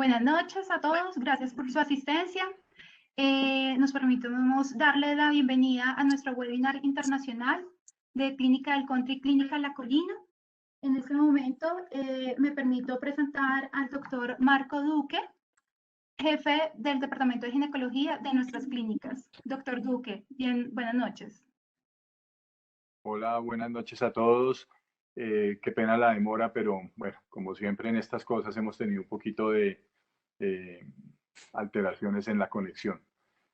Buenas noches a todos, gracias por su asistencia. Nos permitimos darle la bienvenida a nuestro webinar internacional de Clínica del Country, Clínica La Colina. En este momento me permito presentar al doctor Marco Duque, jefe del Departamento de Ginecología de nuestras clínicas. Doctor Duque, buenas noches. Hola, buenas noches a todos. Qué pena la demora, pero bueno, como siempre en estas cosas hemos tenido un poquito de eh, alteraciones en la conexión.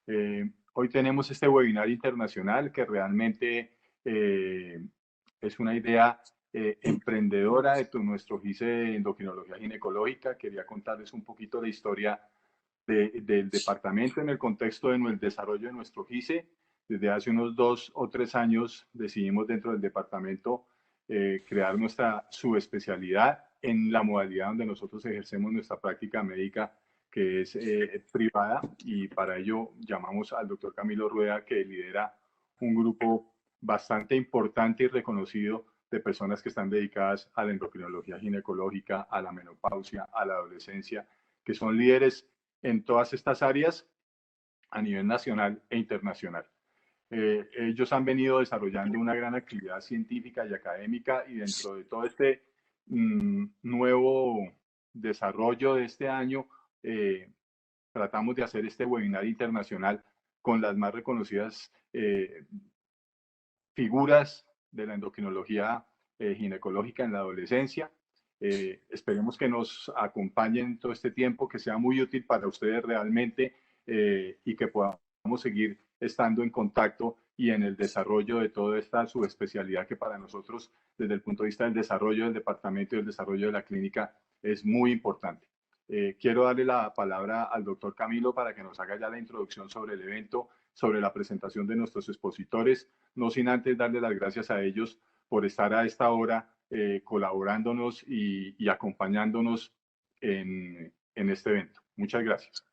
Hoy tenemos este webinar internacional que realmente es una idea emprendedora de nuestro GICE de endocrinología ginecológica. Quería contarles un poquito la historia del departamento en el contexto del desarrollo de nuestro GICE. Desde hace unos 2 o 3 años decidimos dentro del departamento crear nuestra subespecialidad en la modalidad donde nosotros ejercemos nuestra práctica médica, que es privada, y para ello llamamos al doctor Camilo Rueda, que lidera un grupo bastante importante y reconocido de personas que están dedicadas a la endocrinología ginecológica, a la menopausia, a la adolescencia, que son líderes en todas estas áreas a nivel nacional e internacional. Ellos han venido desarrollando una gran actividad científica y académica, y dentro de todo este nuevo desarrollo de este año, tratamos de hacer este webinar internacional con las más reconocidas figuras de la endocrinología ginecológica en la adolescencia. Esperemos que nos acompañen todo este tiempo, que sea muy útil para ustedes realmente, y que podamos seguir estando en contacto y en el desarrollo de toda esta subespecialidad que para nosotros, desde el punto de vista del desarrollo del departamento y del desarrollo de la clínica, es muy importante. Quiero darle la palabra al doctor Camilo para que nos haga ya la introducción sobre el evento, sobre la presentación de nuestros expositores, no sin antes darle las gracias a ellos por estar a esta hora colaborándonos y acompañándonos en este evento. Muchas gracias.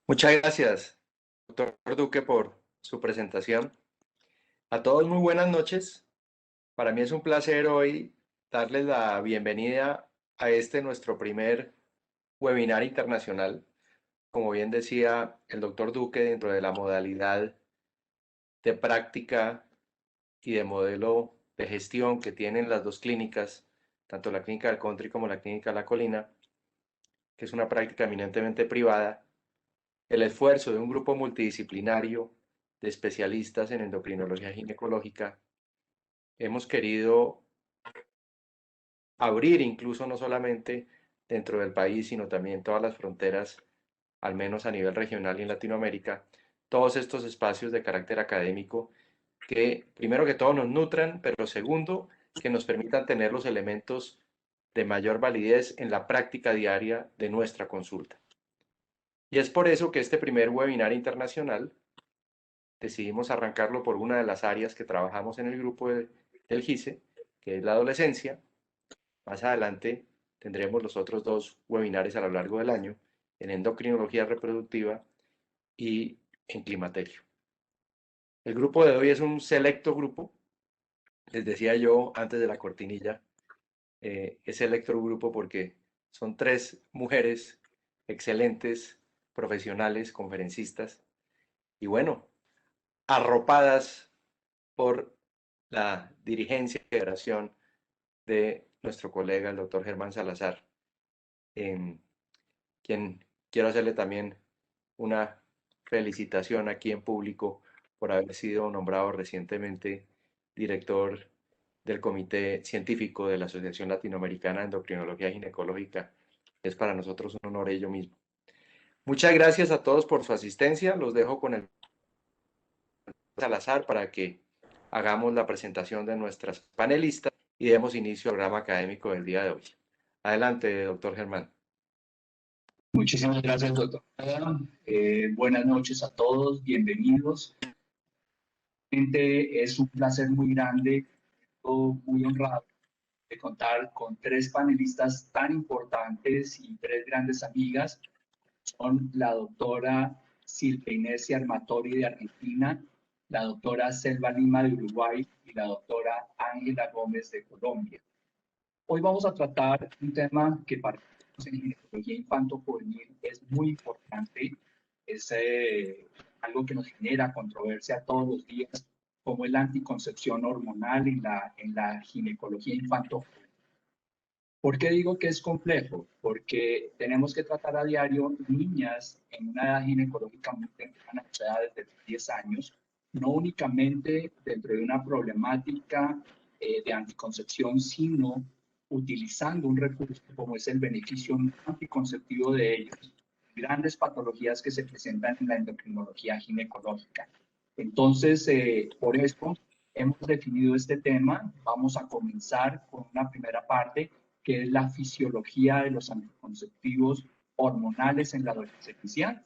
Muchas gracias, doctor Duque, por su presentación. A todos muy buenas noches. Para mí es un placer hoy darles la bienvenida a nuestro primer webinar internacional. Como bien decía el doctor Duque, dentro de la modalidad de práctica y de modelo de gestión que tienen las dos clínicas, tanto la Clínica del Country como la Clínica La Colina, que es una práctica eminentemente privada, el esfuerzo de un grupo multidisciplinario de especialistas en endocrinología ginecológica, hemos querido abrir incluso no solamente dentro del país, sino también todas las fronteras, al menos a nivel regional y en Latinoamérica, todos estos espacios de carácter académico que, primero que todo, nos nutran, pero segundo, que nos permitan tener los elementos de mayor validez en la práctica diaria de nuestra consulta. Y es por eso que este primer webinar internacional decidimos arrancarlo por una de las áreas que trabajamos en el grupo del GICE, que es la adolescencia. Más adelante tendremos los otros dos webinares a lo largo del año en endocrinología reproductiva y en climaterio. El grupo de hoy es un selecto grupo. Les decía yo antes de la cortinilla, es selecto grupo porque son 3 mujeres excelentes, profesionales, conferencistas, y bueno, arropadas por la dirigencia y federación de nuestro colega, el doctor Germán Salazar, quien quiero hacerle también una felicitación aquí en público por haber sido nombrado recientemente director del Comité Científico de la Asociación Latinoamericana de Endocrinología Ginecológica. Es para nosotros un honor ello mismo. Muchas gracias a todos por su asistencia. Los dejo con el Salazar para que hagamos la presentación de nuestras panelistas y demos inicio al programa académico del día de hoy. Adelante, doctor Germán. Muchísimas gracias, doctor. Buenas noches a todos, bienvenidos. Es un placer muy grande, muy honrado de contar con 3 panelistas tan importantes y 3 grandes amigas. Son la doctora Silvia Inés Armatori de Argentina, la doctora Selva Lima de Uruguay y la doctora Ángela Gómez de Colombia. Hoy vamos a tratar un tema que para nosotros en ginecología infanto-juvenil es muy importante, es algo que nos genera controversia todos los días, como es la anticoncepción hormonal en la ginecología infanto-juvenil. ¿Por qué digo que es complejo? Porque tenemos que tratar a diario niñas en una edad ginecológica muy temprana, o sea, desde 10 años, no únicamente dentro de una problemática de anticoncepción, sino utilizando un recurso como es el beneficio anticonceptivo de ellos, grandes patologías que se presentan en la endocrinología ginecológica. Entonces, por eso hemos definido este tema. Vamos a comenzar con una primera parte que es la fisiología de los anticonceptivos hormonales en la adolescencia.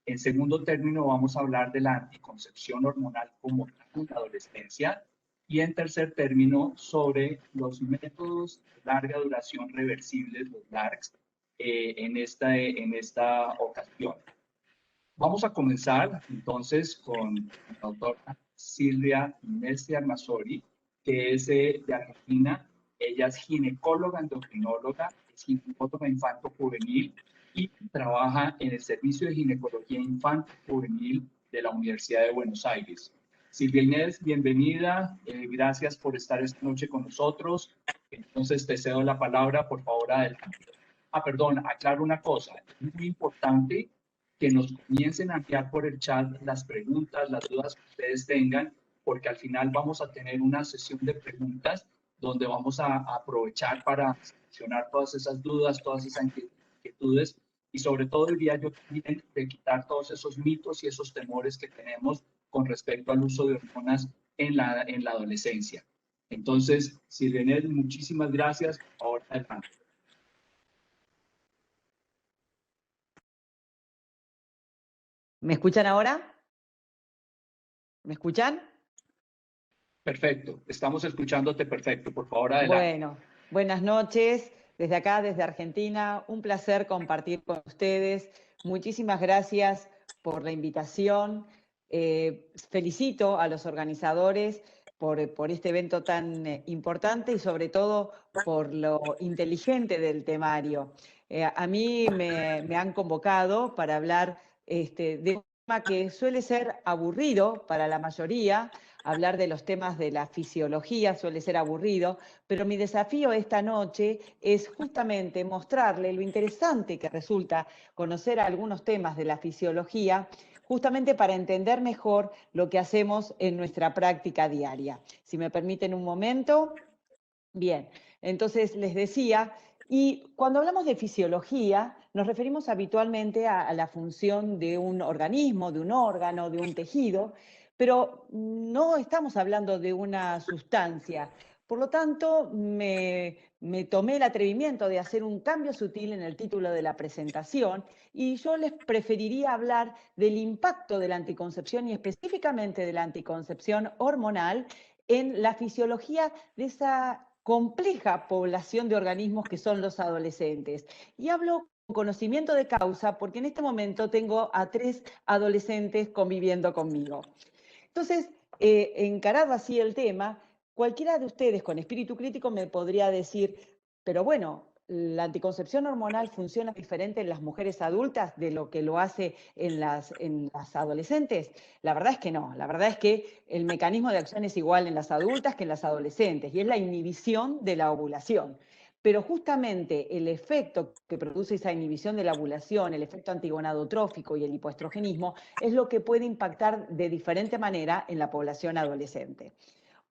En segundo término, vamos a hablar de la anticoncepción hormonal como tal en la adolescencia. Y en tercer término, sobre los métodos de larga duración reversibles, los LARCs, en esta ocasión. Vamos a comenzar entonces con la doctora Silvia Messi Armazori, que es de Argentina. Ella es ginecóloga endocrinóloga, es ginecóloga infanto-juvenil y trabaja en el Servicio de Ginecología Infanto-Juvenil de la Universidad de Buenos Aires. Silvia Inés, bienvenida. Gracias por estar esta noche con nosotros. Entonces te cedo la palabra, por favor, adelante. Perdón, aclaro una cosa. Es muy importante que nos comiencen a enviar por el chat las preguntas, las dudas que ustedes tengan, porque al final vamos a tener una sesión de preguntas donde vamos a aprovechar para solucionar todas esas dudas, todas esas inquietudes y sobre todo diría yo también de quitar todos esos mitos y esos temores que tenemos con respecto al uso de hormonas en la adolescencia. Entonces, Silvia Inés, muchísimas gracias. Ahora adelante. ¿Me escuchan ahora? ¿Me escuchan? Perfecto, estamos escuchándote perfecto. Por favor, adelante. Bueno, buenas noches. Desde acá, desde Argentina, un placer compartir con ustedes. Muchísimas gracias por la invitación. Felicito a los organizadores por este evento tan importante y sobre todo por lo inteligente del temario. A mí me han convocado para hablar de un tema que suele ser aburrido para la mayoría. Hablar de los temas de la fisiología suele ser aburrido, pero mi desafío esta noche es justamente mostrarle lo interesante que resulta conocer algunos temas de la fisiología, justamente para entender mejor lo que hacemos en nuestra práctica diaria. Si me permiten un momento. Bien, entonces les decía, y cuando hablamos de fisiología, nos referimos habitualmente a la función de un organismo, de un órgano, de un tejido, pero no estamos hablando de una sustancia. Por lo tanto, me tomé el atrevimiento de hacer un cambio sutil en el título de la presentación y yo les preferiría hablar del impacto de la anticoncepción y específicamente de la anticoncepción hormonal en la fisiología de esa compleja población de organismos que son los adolescentes. Y hablo con conocimiento de causa porque en este momento tengo a 3 adolescentes conviviendo conmigo. Entonces, encarado así el tema, cualquiera de ustedes con espíritu crítico me podría decir, pero bueno, la anticoncepción hormonal funciona diferente en las mujeres adultas de lo que lo hace en las adolescentes. La verdad es que no, la verdad es que el mecanismo de acción es igual en las adultas que en las adolescentes y es la inhibición de la ovulación. Pero justamente el efecto que produce esa inhibición de la ovulación, el efecto antigonadotrófico y el hipoestrogenismo, es lo que puede impactar de diferente manera en la población adolescente.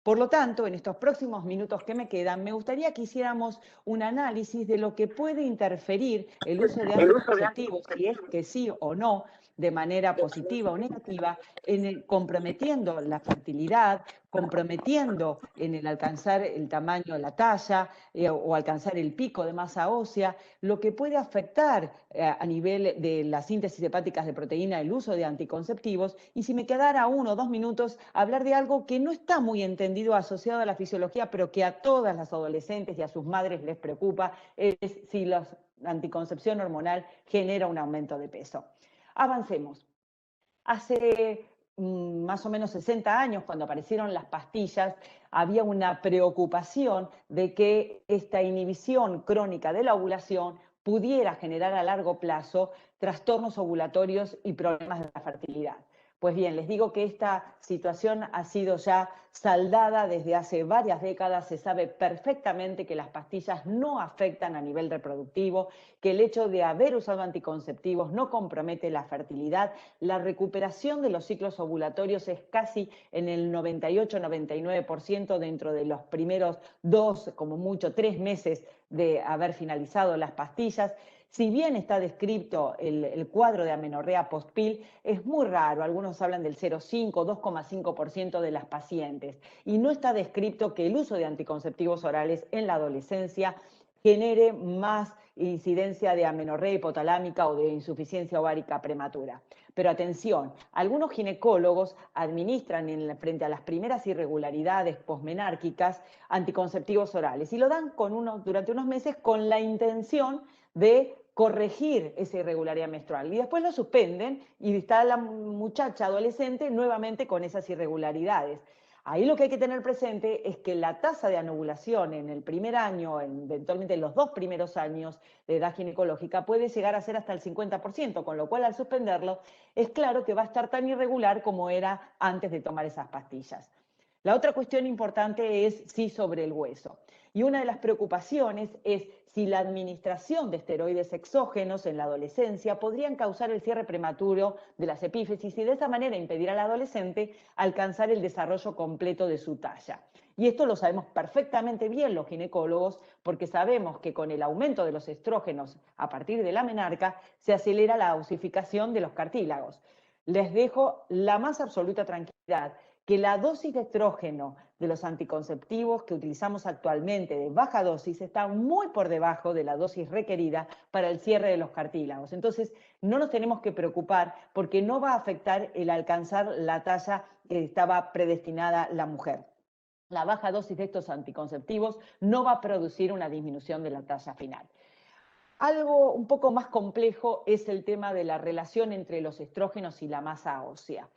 Por lo tanto, en estos próximos minutos que me quedan, me gustaría que hiciéramos un análisis de lo que puede interferir el uso de anticonceptivos, si es que sí o no, de manera positiva o negativa, comprometiendo la fertilidad, comprometiendo en el alcanzar el tamaño de la talla o alcanzar el pico de masa ósea, lo que puede afectar a nivel de la síntesis hepáticas de proteína el uso de anticonceptivos, y si me quedara 1 o 2 minutos, hablar de algo que no está muy entendido asociado a la fisiología, pero que a todas las adolescentes y a sus madres les preocupa, es si la anticoncepción hormonal genera un aumento de peso. Avancemos. Hace más o menos 60 años, cuando aparecieron las pastillas, había una preocupación de que esta inhibición crónica de la ovulación pudiera generar a largo plazo trastornos ovulatorios y problemas de la fertilidad. Pues bien, les digo que esta situación ha sido ya saldada desde hace varias décadas. Se sabe perfectamente que las pastillas no afectan a nivel reproductivo, que el hecho de haber usado anticonceptivos no compromete la fertilidad. La recuperación de los ciclos ovulatorios es casi en el 98-99% dentro de los primeros 2, como mucho 3 meses de haber finalizado las pastillas. Si bien está descrito el cuadro de amenorrea post-PIL, es muy raro. Algunos hablan del 0,5, 2,5% de las pacientes. Y no está descrito que el uso de anticonceptivos orales en la adolescencia genere más incidencia de amenorrea hipotalámica o de insuficiencia ovárica prematura. Pero atención, algunos ginecólogos administran frente a las primeras irregularidades posmenárquicas anticonceptivos orales y lo dan durante unos meses con la intención de corregir esa irregularidad menstrual y después lo suspenden y está la muchacha adolescente nuevamente con esas irregularidades. Ahí lo que hay que tener presente es que la tasa de anovulación en el primer año, eventualmente en los 2 primeros años de edad ginecológica, puede llegar a ser hasta el 50%, con lo cual al suspenderlo es claro que va a estar tan irregular como era antes de tomar esas pastillas. La otra cuestión importante es sí sobre el hueso. Y una de las preocupaciones es si la administración de esteroides exógenos en la adolescencia podrían causar el cierre prematuro de las epífisis y de esa manera impedir al adolescente alcanzar el desarrollo completo de su talla. Y esto lo sabemos perfectamente bien los ginecólogos porque sabemos que con el aumento de los estrógenos a partir de la menarca se acelera la osificación de los cartílagos. Les dejo la más absoluta tranquilidad que la dosis de estrógeno de los anticonceptivos que utilizamos actualmente de baja dosis está muy por debajo de la dosis requerida para el cierre de los cartílagos. Entonces, no nos tenemos que preocupar porque no va a afectar el alcanzar la talla que estaba predestinada la mujer. La baja dosis de estos anticonceptivos no va a producir una disminución de la talla final. Algo un poco más complejo es el tema de la relación entre los estrógenos y la masa ósea.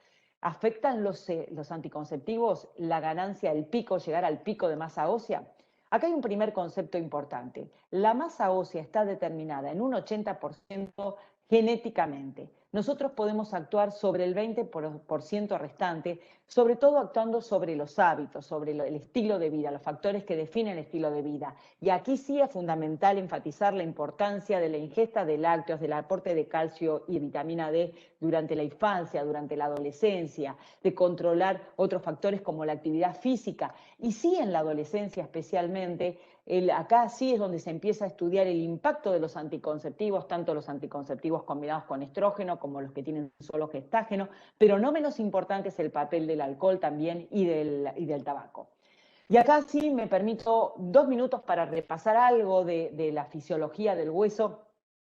¿Afectan los anticonceptivos la ganancia, el pico, llegar al pico de masa ósea? Acá hay un primer concepto importante. La masa ósea está determinada en un 80% genéticamente. Nosotros podemos actuar sobre el 20% restante, sobre todo actuando sobre los hábitos, sobre el estilo de vida, los factores que definen el estilo de vida. Y aquí sí es fundamental enfatizar la importancia de la ingesta de lácteos, del aporte de calcio y vitamina D durante la infancia, durante la adolescencia, de controlar otros factores como la actividad física. Y sí en la adolescencia especialmente, acá sí es donde se empieza a estudiar el impacto de los anticonceptivos, tanto los anticonceptivos combinados con estrógeno como los que tienen solo gestágeno, pero no menos importante es el papel del alcohol también y del tabaco. Y acá sí me permito 2 minutos para repasar algo de la fisiología del hueso.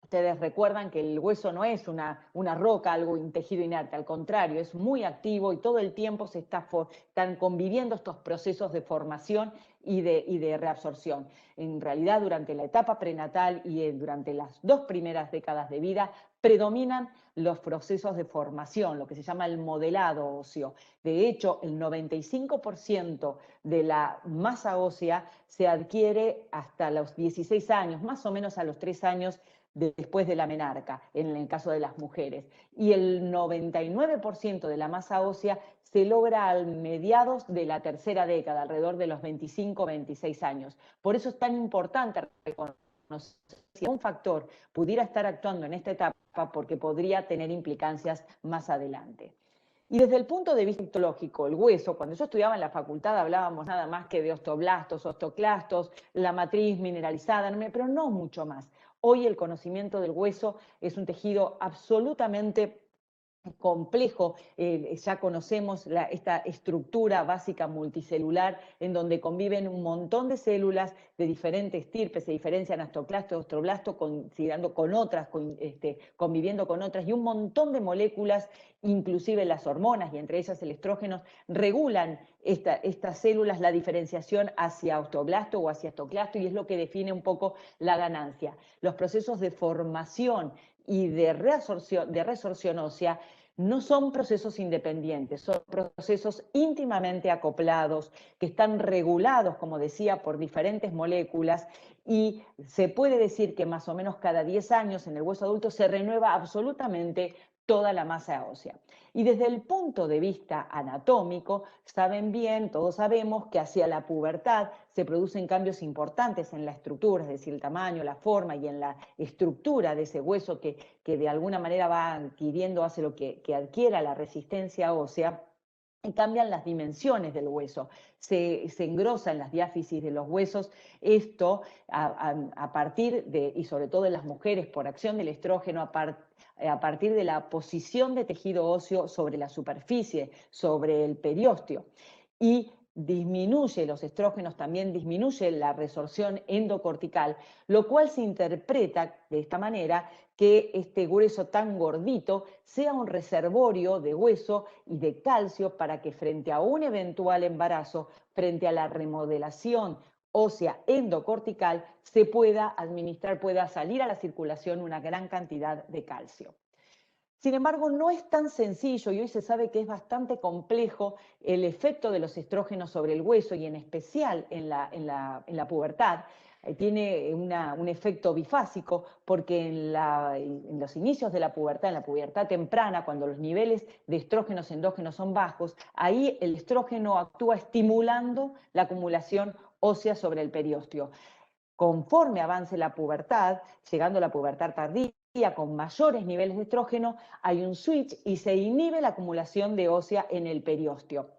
Ustedes recuerdan que el hueso no es una roca, algo un tejido inerte, al contrario, es muy activo y todo el tiempo están conviviendo estos procesos de formación y de reabsorción. En realidad, durante la etapa prenatal y durante las 2 primeras décadas de vida, predominan los procesos de formación, lo que se llama el modelado óseo. De hecho, el 95% de la masa ósea se adquiere hasta los 16 años, más o menos a los 3 años después de la menarca, en el caso de las mujeres. Y el 99% de la masa ósea se logra a mediados de la tercera década, alrededor de los 25 o 26 años. Por eso es tan importante reconocer si un factor pudiera estar actuando en esta etapa porque podría tener implicancias más adelante. Y desde el punto de vista histológico, el hueso, cuando yo estudiaba en la facultad hablábamos nada más que de osteoblastos, osteoclastos, la matriz mineralizada, pero no mucho más. Hoy el conocimiento del hueso es un tejido absolutamente complejo, ya conocemos esta estructura básica multicelular en donde conviven un montón de células de diferentes estirpes, se diferencian osteoclasto, osteoblasto, considerando con otras, conviviendo con otras, y un montón de moléculas, inclusive las hormonas y entre ellas el estrógeno, regulan estas células la diferenciación hacia osteoblasto o hacia osteoclasto y es lo que define un poco la ganancia. Los procesos de formación y de resorción ósea no son procesos independientes, son procesos íntimamente acoplados, que están regulados, como decía, por diferentes moléculas, y se puede decir que más o menos cada 10 años en el hueso adulto se renueva absolutamente toda la masa ósea. Y desde el punto de vista anatómico, saben bien, todos sabemos que hacia la pubertad se producen cambios importantes en la estructura, es decir, el tamaño, la forma y en la estructura de ese hueso que de alguna manera va adquiriendo, hace lo que adquiera la resistencia ósea. Y cambian las dimensiones del hueso, se engrosan las diáfisis de los huesos, esto a partir de, y sobre todo en las mujeres, por acción del estrógeno, a partir de la posición de tejido óseo sobre la superficie, sobre el periósteo. Y disminuye, los estrógenos también disminuye la resorción endocortical, lo cual se interpreta de esta manera que este hueso tan gordito sea un reservorio de hueso y de calcio para que frente a un eventual embarazo, frente a la remodelación ósea endocortical, se pueda administrar, pueda salir a la circulación una gran cantidad de calcio. Sin embargo, no es tan sencillo y hoy se sabe que es bastante complejo el efecto de los estrógenos sobre el hueso y en especial en la pubertad. Tiene un efecto bifásico porque en los inicios de la pubertad, en la pubertad temprana, cuando los niveles de estrógenos endógenos son bajos, ahí el estrógeno actúa estimulando la acumulación ósea sobre el periósteo. Conforme avance la pubertad, llegando a la pubertad tardía, con mayores niveles de estrógeno, hay un switch y se inhibe la acumulación de ósea en el periósteo.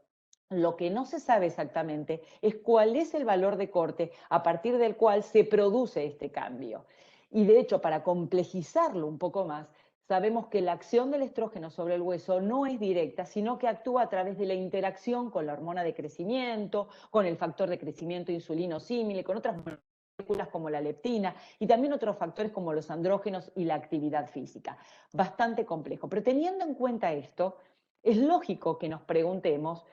Lo que no se sabe exactamente es cuál es el valor de corte a partir del cual se produce este cambio. Y de hecho, para complejizarlo un poco más, sabemos que la acción del estrógeno sobre el hueso no es directa, sino que actúa a través de la interacción con la hormona de crecimiento, con el factor de crecimiento insulino-símile, con otras moléculas como la leptina y también otros factores como los andrógenos y la actividad física. Bastante complejo. Pero teniendo en cuenta esto, es lógico que nos preguntemos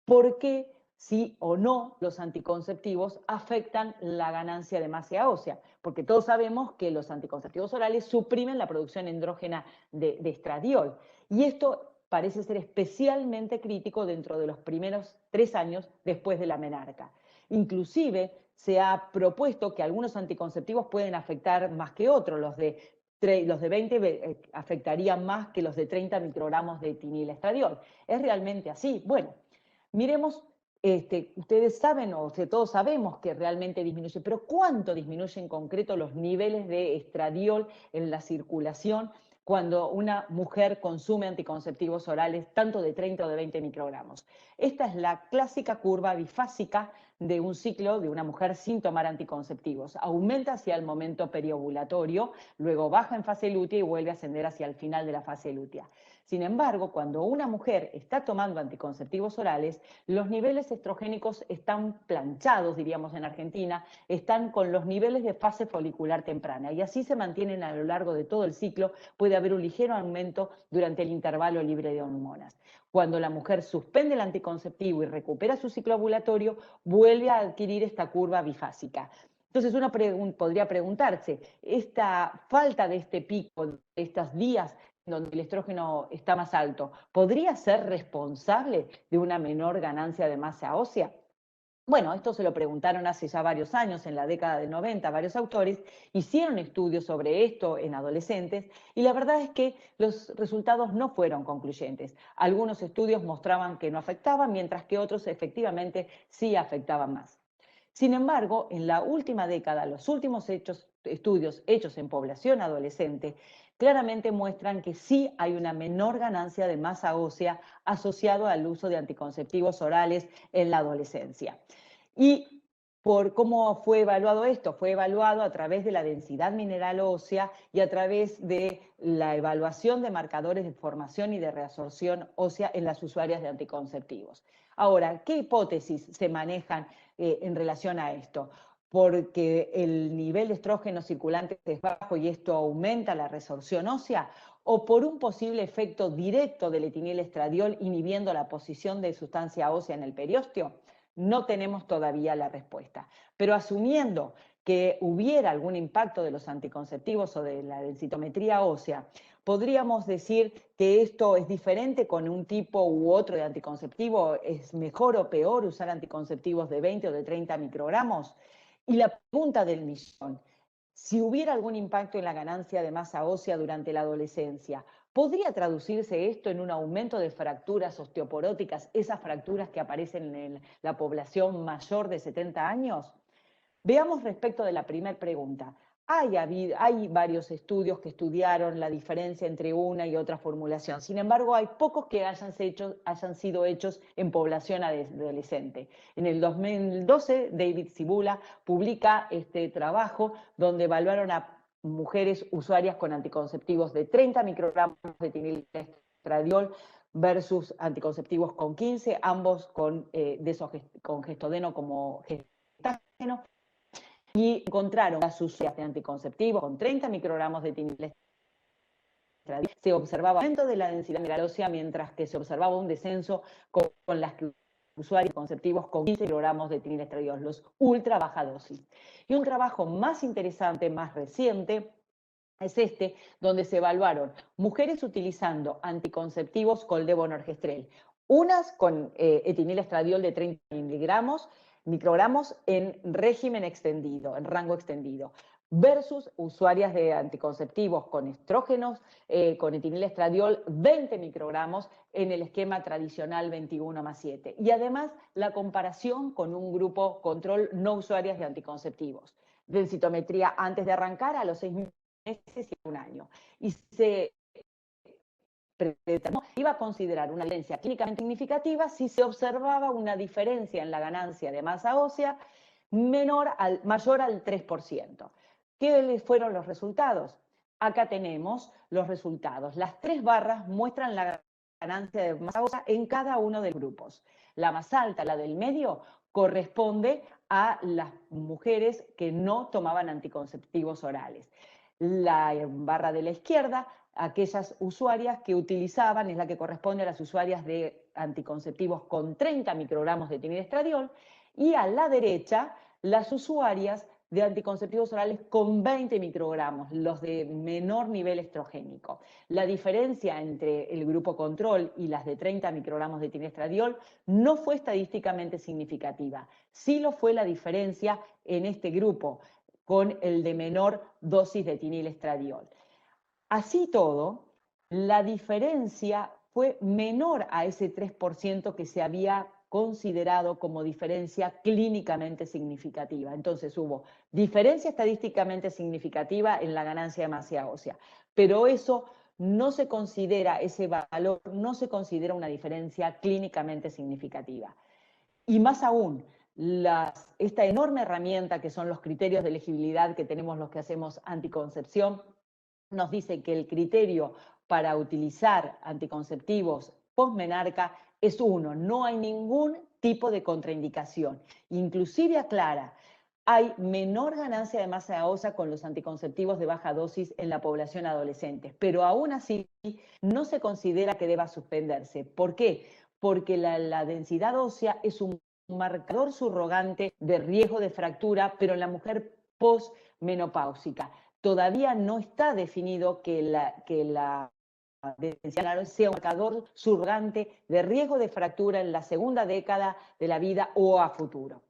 por qué sí o no los anticonceptivos afectan la ganancia de masa ósea, porque todos sabemos que los anticonceptivos orales suprimen la producción endógena de estradiol, y esto parece ser especialmente crítico dentro de los primeros 3 años después de la menarca. Inclusive se ha propuesto que algunos anticonceptivos pueden afectar más que otros, los de 20 afectarían más que los de 30 microgramos de etinilestradiol. ¿Es realmente así? Bueno, miremos, ustedes saben, o sea, todos sabemos que realmente disminuye, pero ¿cuánto disminuye en concreto los niveles de estradiol en la circulación cuando una mujer consume anticonceptivos orales, tanto de 30 o de 20 microgramos? Esta es la clásica curva bifásica de un ciclo de una mujer sin tomar anticonceptivos. Aumenta hacia el momento periovulatorio, luego baja en fase lútea y vuelve a ascender hacia el final de la fase lútea. Sin embargo, cuando una mujer está tomando anticonceptivos orales, los niveles estrogénicos están planchados, diríamos en Argentina, están con los niveles de fase folicular temprana y así se mantienen a lo largo de todo el ciclo. Puede haber un ligero aumento durante el intervalo libre de hormonas. Cuando la mujer suspende el anticonceptivo y recupera su ciclo ovulatorio, vuelve a adquirir esta curva bifásica. Entonces uno podría preguntarse, esta falta de este pico, de estos días donde el estrógeno está más alto, ¿podría ser responsable de una menor ganancia de masa ósea? Bueno, esto se lo preguntaron hace ya varios años, en la década del 90, varios autores hicieron estudios sobre esto en adolescentes y la verdad es que los resultados no fueron concluyentes. Algunos estudios mostraban que no afectaban, mientras que otros efectivamente sí afectaban más. Sin embargo, en la última década, los últimos estudios hechos en población adolescente claramente muestran que sí hay una menor ganancia de masa ósea asociado al uso de anticonceptivos orales en la adolescencia. ¿Y por cómo fue evaluado esto? Fue evaluado a través de la densidad mineral ósea y a través de la evaluación de marcadores de formación y de reabsorción ósea en las usuarias de anticonceptivos. Ahora, ¿qué hipótesis se manejan en relación a esto? Porque el nivel de estrógeno circulante es bajo y esto aumenta la resorción ósea, o por un posible efecto directo del etinilestradiol inhibiendo la posición de sustancia ósea en el periósteo. no tenemos todavía la respuesta. Pero asumiendo que hubiera algún impacto de los anticonceptivos o de la densitometría ósea, podríamos decir que esto es diferente con un tipo u otro de anticonceptivo, ¿es mejor o peor usar anticonceptivos de 20 o de 30 microgramos? Y la pregunta del millón, si hubiera algún impacto en la ganancia de masa ósea durante la adolescencia, ¿podría traducirse esto en un aumento de fracturas osteoporóticas, esas fracturas que aparecen en la población mayor de 70 años? Veamos respecto de la primera pregunta. Hay varios estudios que estudiaron la diferencia entre una y otra formulación. Sin embargo, hay pocos que hayan sido hechos en población adolescente. En el 2012, David Cibula publica este trabajo donde evaluaron a mujeres usuarias con anticonceptivos de 30 microgramos de etinilestradiol versus anticonceptivos con 15, ambos con gestodeno como gestágeno. Y encontraron las usuarias de anticonceptivos con 30 microgramos de etinilestradiol. Se observaba un aumento de la densidad mineral ósea, mientras que se observaba un descenso con las usuarios anticonceptivos con 15 microgramos de etinilestradiol, los ultra baja dosis. Y un trabajo más interesante, más reciente, es este, donde se evaluaron mujeres utilizando anticonceptivos con levonorgestrel, unas con etinilestradiol de 30 microgramos en régimen extendido, en rango extendido, versus usuarias de anticonceptivos con estrógenos, con etinilestradiol 20 microgramos en el esquema tradicional 21+7. Y además la comparación con un grupo control no usuarias de anticonceptivos. Densitometría antes de arrancar a los 6 meses y un año. Y se iba a considerar una diferencia clínicamente significativa si se observaba una diferencia en la ganancia de masa ósea mayor al 3%. ¿Qué fueron los resultados? Acá tenemos los resultados. Las 3 barras muestran la ganancia de masa ósea en cada uno de los grupos. La más alta, la del medio, corresponde a las mujeres que no tomaban anticonceptivos orales. La barra de la izquierda, aquellas usuarias que utilizaban, es la que corresponde a las usuarias de anticonceptivos con 30 microgramos de etinilestradiol, y a la derecha, las usuarias de anticonceptivos orales con 20 microgramos, los de menor nivel estrogénico. La diferencia entre el grupo control y las de 30 microgramos de etinilestradiol no fue estadísticamente significativa. Sí lo fue la diferencia en este grupo con el de menor dosis de etinilestradiol. Así todo, la diferencia fue menor a ese 3% que se había considerado como diferencia clínicamente significativa. Entonces hubo diferencia estadísticamente significativa en la ganancia de masa ósea, pero eso no se considera, ese valor no se considera una diferencia clínicamente significativa. Y más aún, esta enorme herramienta que son los criterios de elegibilidad que tenemos los que hacemos anticoncepción, nos dice que el criterio para utilizar anticonceptivos postmenarca es 1, no hay ningún tipo de contraindicación. Inclusive aclara, hay menor ganancia de masa ósea con los anticonceptivos de baja dosis en la población adolescente, pero aún así no se considera que deba suspenderse. ¿Por qué? Porque la densidad ósea es un marcador subrogante de riesgo de fractura, pero en la mujer postmenopáusica. Todavía no está definido que la densidad sea un marcador subrogante de riesgo de fractura en la segunda década de la vida o a futuro.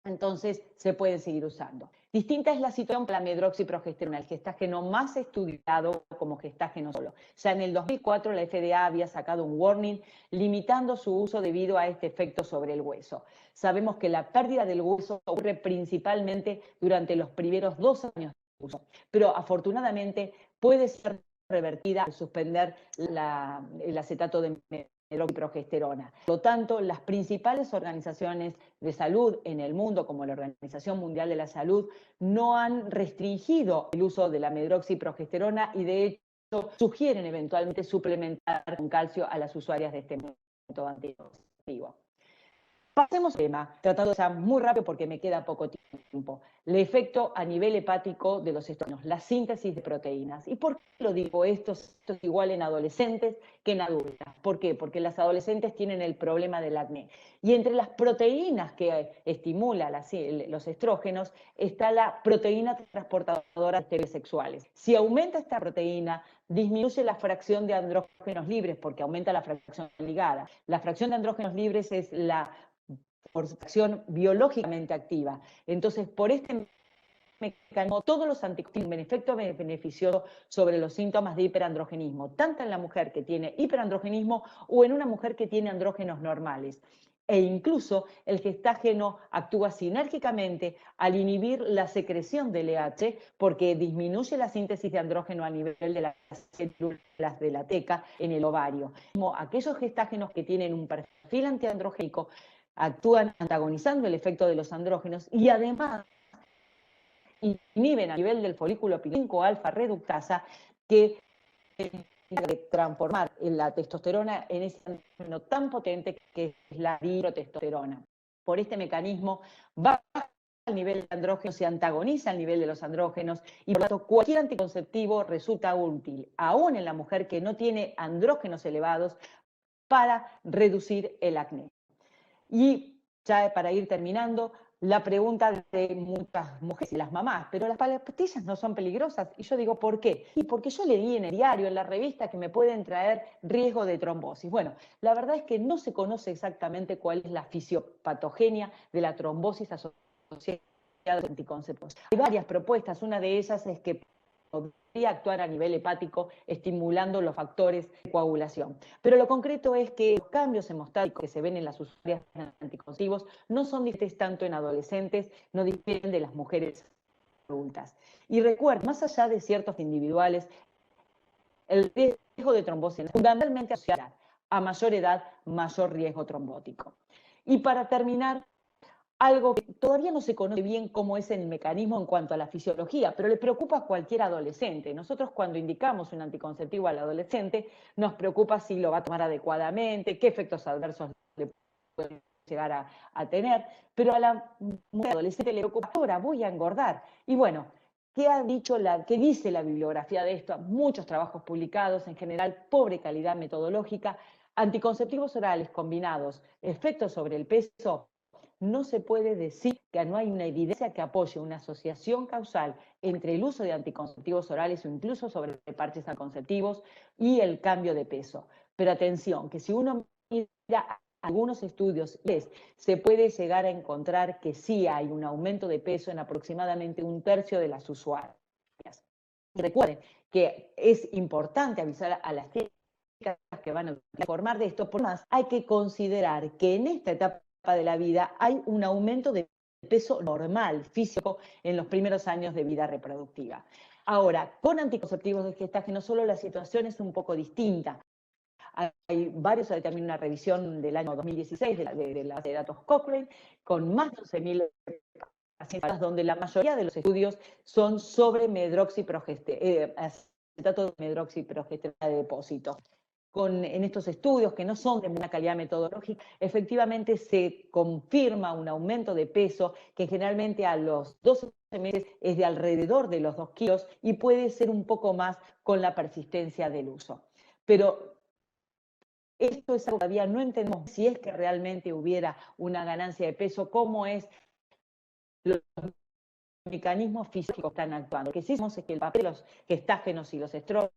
Entonces, se pueden seguir usando. Distinta es la situación para la medroxiprogesterona, el gestágeno más estudiado como gestágeno solo. Ya en el 2004 la FDA había sacado un warning limitando su uso debido a este efecto sobre el hueso. Sabemos que la pérdida del hueso ocurre principalmente durante los primeros 2 años de uso, pero afortunadamente puede ser revertida al suspender el acetato de medroxiprogesterona. Por lo tanto, las principales organizaciones de salud en el mundo, como la Organización Mundial de la Salud, no han restringido el uso de la medroxiprogesterona y de hecho sugieren eventualmente suplementar con calcio a las usuarias de este método anticonceptivo. Pasemos al tema, tratando de ser muy rápido porque me queda poco tiempo. El efecto a nivel hepático de los estrógenos, la síntesis de proteínas. ¿Y por qué lo digo? Esto es igual en adolescentes que en adultas. ¿Por qué? Porque las adolescentes tienen el problema del acné. Y entre las proteínas que estimula los estrógenos está la proteína transportadora de esteroides sexuales. Si aumenta esta proteína, disminuye la fracción de andrógenos libres porque aumenta la fracción ligada. La fracción de andrógenos libres es la fracción biológicamente activa. Entonces, por este mecanismo, todos los anticonceptivos tienen un efecto beneficioso sobre los síntomas de hiperandrogenismo, tanto en la mujer que tiene hiperandrogenismo o en una mujer que tiene andrógenos normales. E incluso el gestágeno actúa sinérgicamente al inhibir la secreción de LH porque disminuye la síntesis de andrógeno a nivel de las células de la teca en el ovario. Como aquellos gestágenos que tienen un perfil antiandrogénico actúan antagonizando el efecto de los andrógenos y además inhiben a nivel del folículo epidérmico alfa reductasa que de transformar la testosterona en ese andrógeno tan potente que es la dihidrotestosterona. Por este mecanismo baja el nivel de andrógeno, se antagoniza el nivel de los andrógenos y por lo tanto cualquier anticonceptivo resulta útil, aún en la mujer que no tiene andrógenos elevados, para reducir el acné. Y ya para ir terminando, la pregunta de muchas mujeres y las mamás, pero las pastillas no son peligrosas. Y yo digo, ¿por qué? Y porque yo leí en el diario, en la revista, que me pueden traer riesgo de trombosis. Bueno, la verdad es que no se conoce exactamente cuál es la fisiopatogenia de la trombosis asociada a los anticonceptivos. Hay varias propuestas, una de ellas es que podría actuar a nivel hepático estimulando los factores de coagulación. Pero lo concreto es que los cambios hemostáticos que se ven en las usuarias de anticonceptivos no son diferentes tanto en adolescentes, no difieren de las mujeres adultas. Y recuerden, más allá de ciertos individuales, el riesgo de trombosis es fundamentalmente asociado a mayor edad, mayor riesgo trombótico. Y para terminar, algo que todavía no se conoce bien cómo es el mecanismo en cuanto a la fisiología, pero le preocupa a cualquier adolescente. Nosotros cuando indicamos un anticonceptivo al adolescente, nos preocupa si lo va a tomar adecuadamente, qué efectos adversos le pueden llegar a tener, pero a la mujer adolescente le preocupa, ahora voy a engordar. Y bueno, ¿qué dice la bibliografía de esto? Muchos trabajos publicados, en general, pobre calidad metodológica, anticonceptivos orales combinados, efectos sobre el peso. No se puede decir que no hay una evidencia que apoye una asociación causal entre el uso de anticonceptivos orales o incluso sobre parches anticonceptivos y el cambio de peso. Pero atención, que si uno mira algunos estudios, se puede llegar a encontrar que sí hay un aumento de peso en aproximadamente 1/3 de las usuarias. Y recuerden que es importante avisar a las chicas que van a informar de esto, por más hay que considerar que en esta etapa de la vida hay un aumento de peso normal, físico, en los primeros años de vida reproductiva. Ahora, con anticonceptivos de gestágeno solo la situación es un poco distinta. Hay varios, hay también una revisión del año 2016 de la base de datos Cochrane, con más de 11.000 pacientes, donde la mayoría de los estudios son sobre acetato de medroxiprogesterona de depósito. En estos estudios, que no son de buena calidad metodológica, efectivamente se confirma un aumento de peso que generalmente a los 12 meses es de alrededor de los 2 kilos y puede ser un poco más con la persistencia del uso. Pero esto es algo que todavía no entendemos si es que realmente hubiera una ganancia de peso, cómo es los mecanismos físicos que están actuando. Lo que sí sabemos es que el papel de los gestágenos y los estrógenos,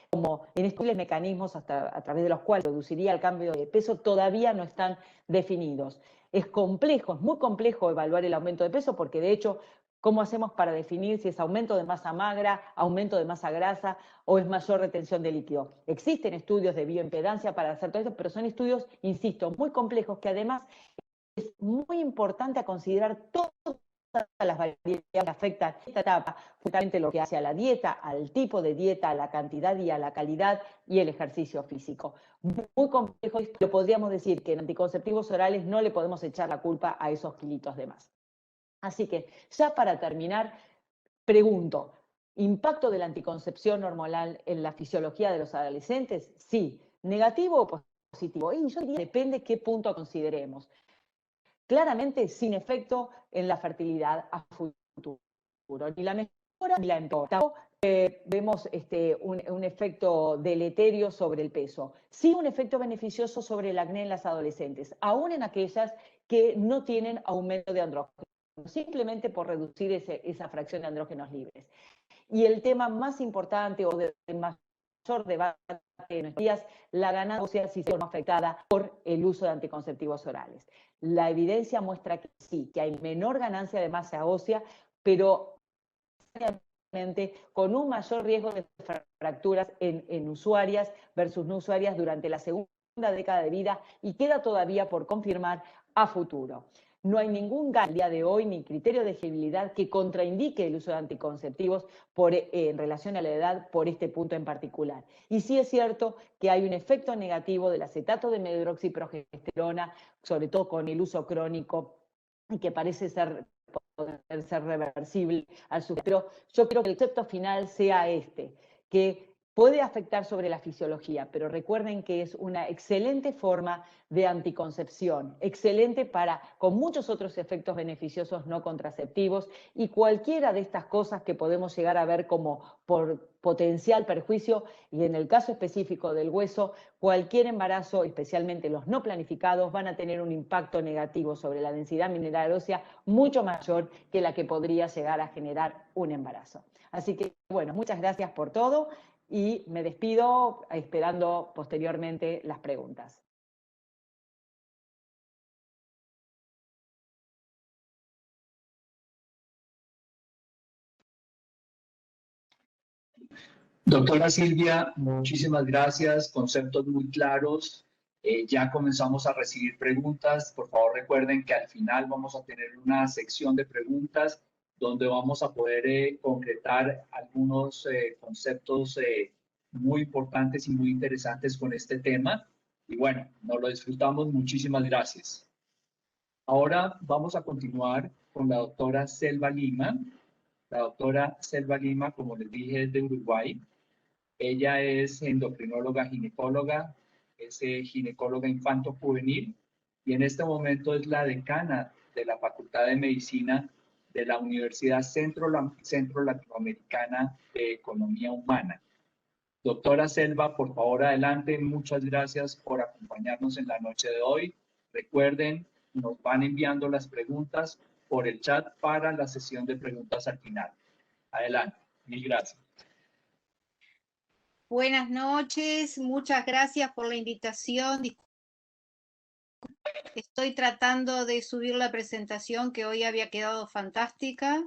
como en estos mecanismos a través de los cuales produciría el cambio de peso, todavía no están definidos. Es complejo, es muy complejo evaluar el aumento de peso porque de hecho, ¿cómo hacemos para definir si es aumento de masa magra, aumento de masa grasa o es mayor retención de líquido? Existen estudios de bioimpedancia para hacer todo esto, pero son estudios, insisto, muy complejos que además es muy importante a considerar todas las variables que afectan esta etapa, justamente lo que hace a la dieta, al tipo de dieta, a la cantidad y a la calidad y el ejercicio físico. Muy complejo, lo podríamos decir que en anticonceptivos orales no le podemos echar la culpa a esos kilitos de más. Así que, ya para terminar, pregunto, ¿impacto de la anticoncepción hormonal en la fisiología de los adolescentes? Sí. ¿Negativo o positivo? Y yo diría, depende qué punto consideremos. claramente sin efecto en la fertilidad a futuro, ni la mejora ni la empeora. Vemos un efecto deleterio sobre el peso, sí un efecto beneficioso sobre el acné en las adolescentes, aún en aquellas que no tienen aumento de andrógenos, simplemente por reducir esa fracción de andrógenos libres. Y el tema más importante o de mayor debate en estos días, la ganancia ósea si se no afectada por el uso de anticonceptivos orales. La evidencia muestra que sí, que hay menor ganancia de masa ósea, pero con un mayor riesgo de fracturas en usuarias versus no usuarias durante la segunda década de vida, y queda todavía por confirmar a futuro. No hay ningún al día de hoy ni criterio de elegibilidad que contraindique el uso de anticonceptivos en relación a la edad por este punto en particular. Y sí es cierto que hay un efecto negativo del acetato de medroxiprogesterona, sobre todo con el uso crónico, y que parece poder ser reversible al sujeto. Pero yo creo que el concepto final sea que puede afectar sobre la fisiología, pero recuerden que es una excelente forma de anticoncepción, excelente con muchos otros efectos beneficiosos no contraceptivos, y cualquiera de estas cosas que podemos llegar a ver como por potencial perjuicio, y en el caso específico del hueso, cualquier embarazo, especialmente los no planificados, van a tener un impacto negativo sobre la densidad mineral ósea mucho mayor que la que podría llegar a generar un embarazo. Así que, bueno, muchas gracias por todo y me despido esperando posteriormente las preguntas. Doctora Silvia, muchísimas gracias, conceptos muy claros. Ya comenzamos a recibir preguntas. Por favor, recuerden que al final vamos a tener una sección de preguntas donde vamos a poder concretar algunos conceptos muy importantes y muy interesantes con este tema. Y bueno, nos lo disfrutamos. Muchísimas gracias. Ahora vamos a continuar con la doctora Selva Lima. La doctora Selva Lima, como les dije, es de Uruguay. Ella es endocrinóloga ginecóloga, es ginecóloga infanto-juvenil y en este momento es la decana de la Facultad de Medicina de la Universidad Centro Latinoamericana de Economía Humana. Doctora Selva, por favor, adelante. Muchas gracias por acompañarnos en la noche de hoy. Recuerden, nos van enviando las preguntas por el chat para la sesión de preguntas al final. Adelante. Mil gracias. Buenas noches, muchas gracias por la invitación. Estoy tratando de subir la presentación que hoy había quedado fantástica.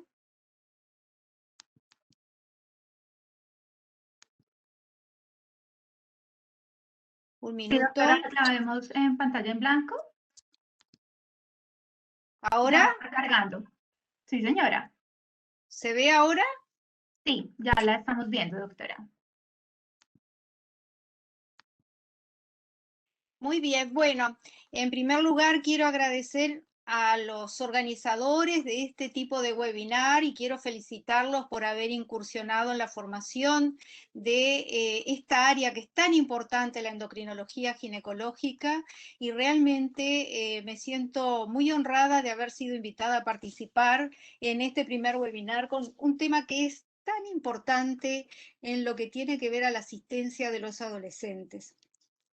Un minuto. Sí, doctora, la vemos en pantalla en blanco. ¿Ahora? Ya está cargando. Sí, señora. ¿Se ve ahora? Sí, ya la estamos viendo, doctora. Muy bien, bueno, en primer lugar quiero agradecer a los organizadores de este tipo de webinar y quiero felicitarlos por haber incursionado en la formación de esta área que es tan importante, la endocrinología ginecológica, y realmente me siento muy honrada de haber sido invitada a participar en este primer webinar con un tema que es tan importante en lo que tiene que ver a la asistencia de los adolescentes.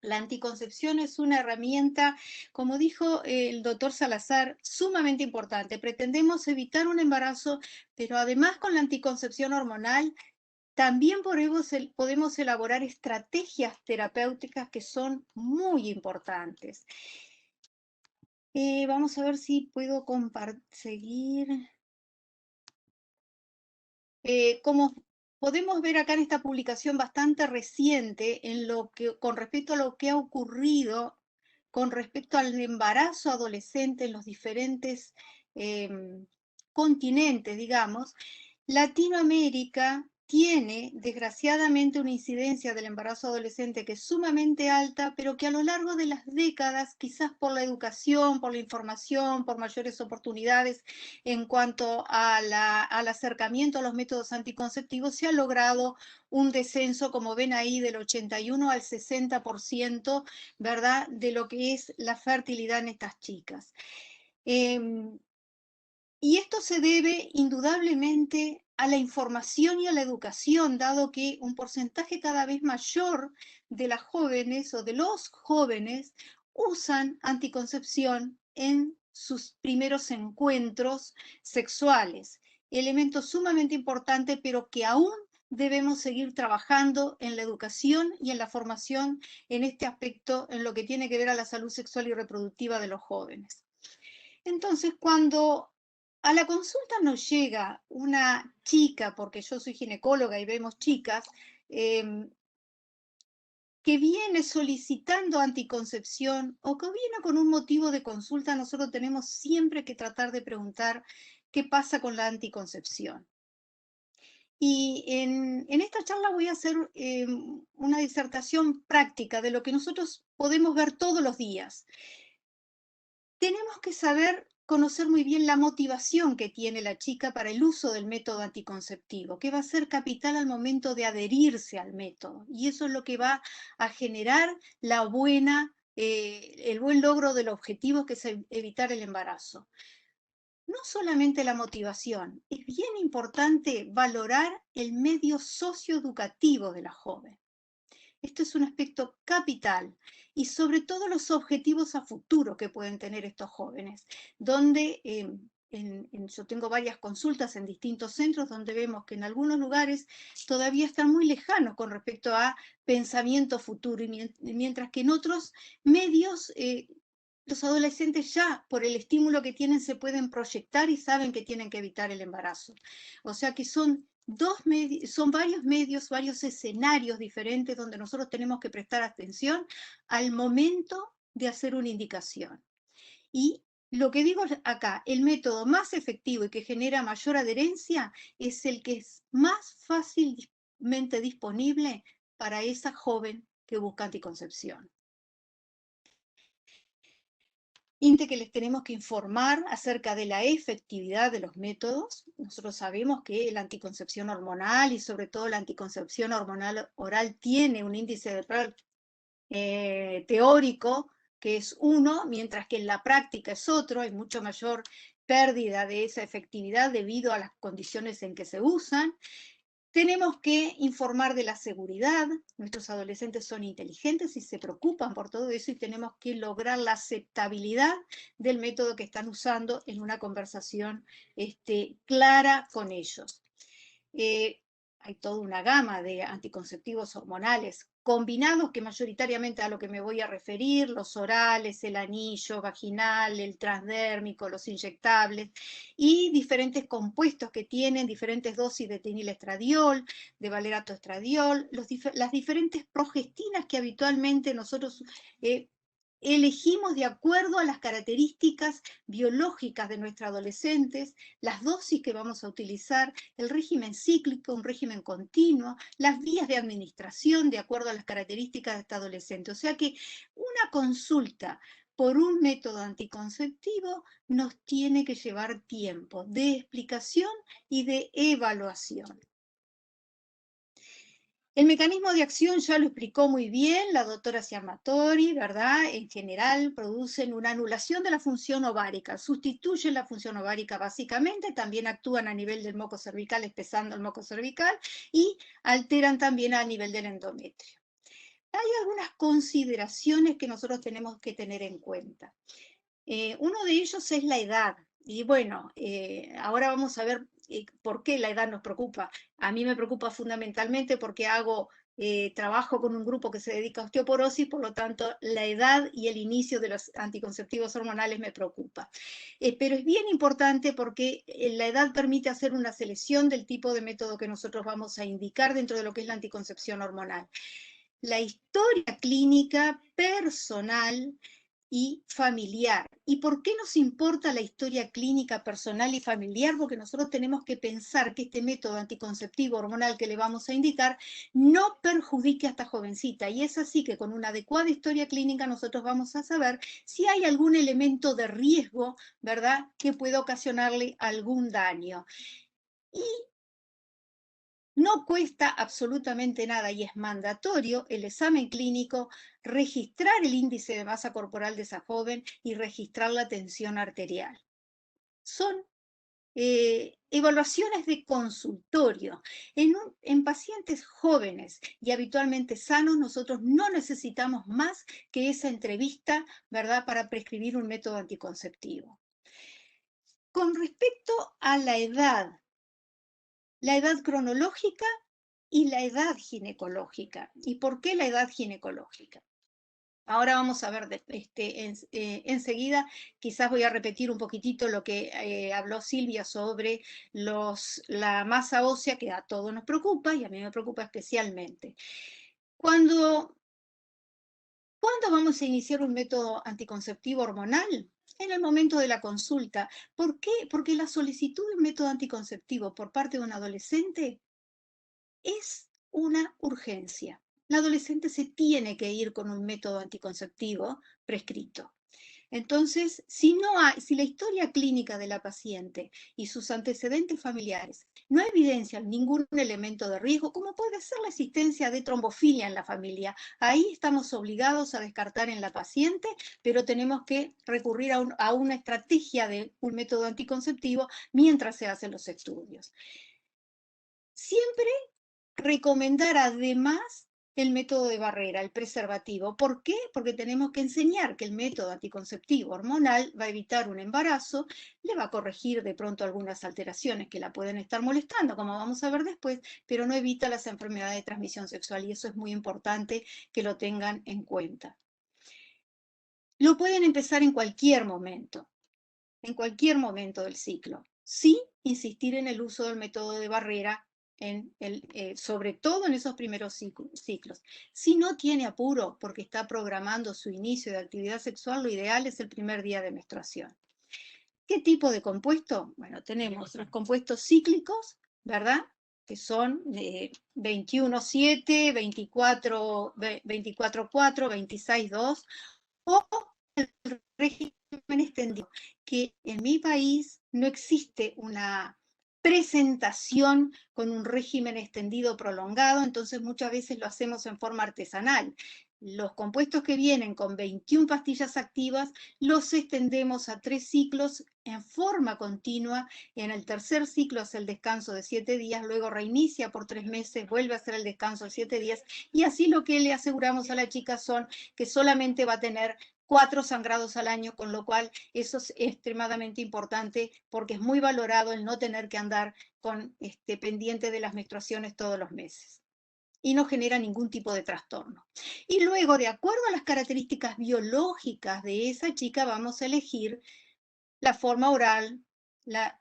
La anticoncepción es una herramienta, como dijo el doctor Salazar, sumamente importante. Pretendemos evitar un embarazo, pero además con la anticoncepción hormonal también podemos elaborar estrategias terapéuticas que son muy importantes. Vamos a ver si puedo seguir. Como podemos ver acá en esta publicación bastante reciente, con respecto a lo que ha ocurrido con respecto al embarazo adolescente en los diferentes continentes, digamos, Latinoamérica tiene desgraciadamente una incidencia del embarazo adolescente que es sumamente alta, pero que a lo largo de las décadas, quizás por la educación, por la información, por mayores oportunidades en cuanto al acercamiento a los métodos anticonceptivos, se ha logrado un descenso, como ven ahí, del 81 al 60%, ¿verdad?, de lo que es la fertilidad en estas chicas. Y esto se debe indudablemente a la información y a la educación, dado que un porcentaje cada vez mayor de las jóvenes o de los jóvenes usan anticoncepción en sus primeros encuentros sexuales. Elemento sumamente importante, pero que aún debemos seguir trabajando en la educación y en la formación en este aspecto, en lo que tiene que ver a la salud sexual y reproductiva de los jóvenes. Entonces, cuando a la consulta nos llega una chica, porque yo soy ginecóloga y vemos chicas, que viene solicitando anticoncepción o que viene con un motivo de consulta, nosotros tenemos siempre que tratar de preguntar qué pasa con la anticoncepción. Y en esta charla voy a hacer una disertación práctica de lo que nosotros podemos ver todos los días. Tenemos que saber conocer muy bien la motivación que tiene la chica para el uso del método anticonceptivo, que va a ser capital al momento de adherirse al método. Y eso es lo que va a generar el buen logro del objetivo, que es evitar el embarazo. No solamente la motivación, es bien importante valorar el medio socioeducativo de la joven. Esto es un aspecto capital y sobre todo los objetivos a futuro que pueden tener estos jóvenes, donde yo tengo varias consultas en distintos centros donde vemos que en algunos lugares todavía están muy lejanos con respecto a pensamiento futuro, y mientras que en otros medios los adolescentes ya por el estímulo que tienen se pueden proyectar y saben que tienen que evitar el embarazo. O sea que son varios medios, varios escenarios diferentes donde nosotros tenemos que prestar atención al momento de hacer una indicación. Y lo que digo acá, el método más efectivo y que genera mayor adherencia es el que es más fácilmente disponible para esa joven que busca anticoncepción. Que les tenemos que informar acerca de la efectividad de los métodos. Nosotros sabemos que la anticoncepción hormonal y sobre todo la anticoncepción hormonal oral tiene un índice de PrEP teórico que es 1, mientras que en la práctica es otro, hay mucho mayor pérdida de esa efectividad debido a las condiciones en que se usan. Tenemos que informar de la seguridad. Nuestros adolescentes son inteligentes y se preocupan por todo eso y tenemos que lograr la aceptabilidad del método que están usando en una conversación clara con ellos. Hay toda una gama de anticonceptivos hormonales combinados, que mayoritariamente a lo que me voy a referir, los orales, el anillo vaginal, el transdérmico, los inyectables, y diferentes compuestos que tienen diferentes dosis de etinilestradiol, de valerato-estradiol, las diferentes progestinas que habitualmente nosotros elegimos de acuerdo a las características biológicas de nuestros adolescentes, las dosis que vamos a utilizar, el régimen cíclico, un régimen continuo, las vías de administración de acuerdo a las características de este adolescente. O sea que una consulta por un método anticonceptivo nos tiene que llevar tiempo de explicación y de evaluación. El mecanismo de acción ya lo explicó muy bien la doctora Ciarmatori, ¿verdad? En general producen una anulación de la función ovárica, sustituyen la función ovárica básicamente, también actúan a nivel del moco cervical, espesando el moco cervical, y alteran también a nivel del endometrio. Hay algunas consideraciones que nosotros tenemos que tener en cuenta. Uno de ellos es la edad. Y bueno, ahora vamos a ver por qué la edad nos preocupa. A mí me preocupa fundamentalmente porque trabajo con un grupo que se dedica a osteoporosis, por lo tanto la edad y el inicio de los anticonceptivos hormonales me preocupa. Pero es bien importante porque la edad permite hacer una selección del tipo de método que nosotros vamos a indicar dentro de lo que es la anticoncepción hormonal. La historia clínica personal y familiar. ¿Y por qué nos importa la historia clínica personal y familiar? Porque nosotros tenemos que pensar que este método anticonceptivo hormonal que le vamos a indicar no perjudique a esta jovencita. Y es así que con una adecuada historia clínica nosotros vamos a saber si hay algún elemento de riesgo, ¿verdad?, que pueda ocasionarle algún daño. Y No cuesta absolutamente nada y es mandatorio el examen clínico, registrar el índice de masa corporal de esa joven y registrar la tensión arterial. Son evaluaciones de consultorio. En pacientes jóvenes y habitualmente sanos, nosotros no necesitamos más que esa entrevista, ¿verdad?, para prescribir un método anticonceptivo. Con respecto a la edad cronológica y la edad ginecológica. ¿Y por qué la edad ginecológica? Ahora vamos a ver enseguida, quizás voy a repetir un poquitito lo que habló Silvia sobre la masa ósea, que a todos nos preocupa y a mí me preocupa especialmente. ¿Cuándo vamos a iniciar un método anticonceptivo hormonal? En el momento de la consulta. ¿Por qué? Porque la solicitud de un método anticonceptivo por parte de un adolescente es una urgencia. La adolescente se tiene que ir con un método anticonceptivo prescrito. Entonces, si la historia clínica de la paciente y sus antecedentes familiares no evidencian ningún elemento de riesgo, como puede ser la existencia de trombofilia en la familia, ahí estamos obligados a descartar en la paciente, pero tenemos que recurrir a una estrategia de un método anticonceptivo mientras se hacen los estudios. Siempre recomendar además el método de barrera, el preservativo. ¿Por qué? Porque tenemos que enseñar que el método anticonceptivo hormonal va a evitar un embarazo, le va a corregir de pronto algunas alteraciones que la pueden estar molestando, como vamos a ver después, pero no evita las enfermedades de transmisión sexual y eso es muy importante que lo tengan en cuenta. Lo pueden empezar en cualquier momento del ciclo. Sí insistir en el uso del método de barrera, sobre todo en esos primeros ciclos. Si no tiene apuro porque está programando su inicio de actividad sexual, lo ideal es el primer día de menstruación. ¿Qué tipo de compuesto? Bueno, tenemos los compuestos cíclicos, ¿verdad?, que son 21-7, 24-4, 26-2, o el régimen extendido, que en mi país no existe una presentación con un régimen extendido prolongado, entonces muchas veces lo hacemos en forma artesanal. Los compuestos que vienen con 21 pastillas activas los extendemos a 3 ciclos en forma continua. En el tercer ciclo hace el descanso de 7 días, luego reinicia por 3 meses, vuelve a hacer el descanso de 7 días y así lo que le aseguramos a la chica son que solamente va a tener 4 sangrados al año, con lo cual eso es extremadamente importante porque es muy valorado el no tener que andar pendiente de las menstruaciones todos los meses y no genera ningún tipo de trastorno. Y luego, de acuerdo a las características biológicas de esa chica, vamos a elegir la forma oral, la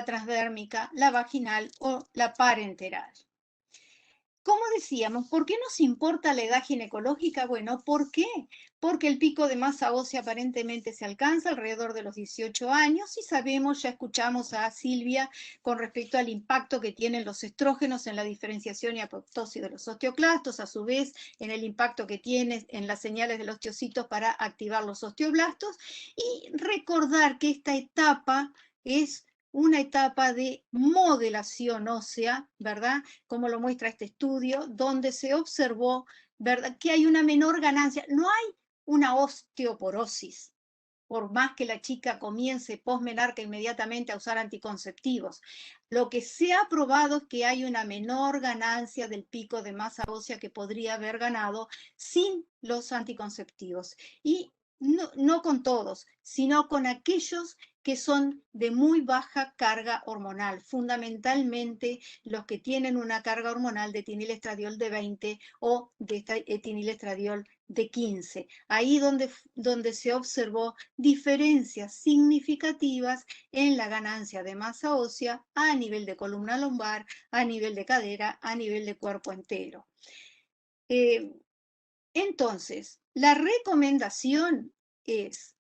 transdérmica, la vaginal o la parenteral. Como decíamos, ¿por qué nos importa la edad ginecológica? Bueno, ¿por qué? Porque el pico de masa ósea aparentemente se alcanza alrededor de los 18 años y sabemos, ya escuchamos a Silvia con respecto al impacto que tienen los estrógenos en la diferenciación y apoptosis de los osteoclastos, a su vez en el impacto que tiene en las señales de los osteocitos para activar los osteoblastos, y recordar que esta etapa es una etapa de modelación ósea, ¿verdad?, como lo muestra este estudio, donde se observó, ¿verdad?, que hay una menor ganancia. No hay una osteoporosis, por más que la chica comience posmenarca inmediatamente a usar anticonceptivos. Lo que se ha probado es que hay una menor ganancia del pico de masa ósea que podría haber ganado sin los anticonceptivos. Y no con todos, sino con aquellos que son de muy baja carga hormonal, fundamentalmente los que tienen una carga hormonal de etinilestradiol de 20 o de etinilestradiol de 15. Ahí donde se observó diferencias significativas en la ganancia de masa ósea a nivel de columna lumbar, a nivel de cadera, a nivel de cuerpo entero. Entonces, la recomendación es,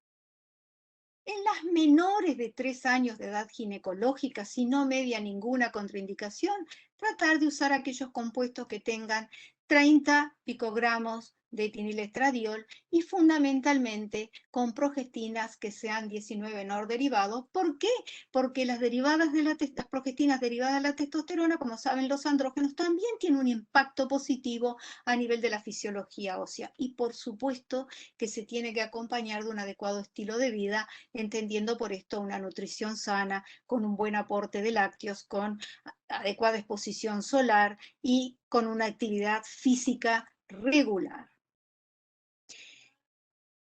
en las menores de 3 años de edad ginecológica, si no media ninguna contraindicación, tratar de usar aquellos compuestos que tengan 30 picogramos de etinilestradiol y fundamentalmente con progestinas que sean 19-NOR derivados. ¿Por qué? Porque las progestinas derivadas de la testosterona, como saben los andrógenos, también tienen un impacto positivo a nivel de la fisiología ósea. Y por supuesto que se tiene que acompañar de un adecuado estilo de vida, entendiendo por esto una nutrición sana, con un buen aporte de lácteos, con adecuada exposición solar y con una actividad física regular.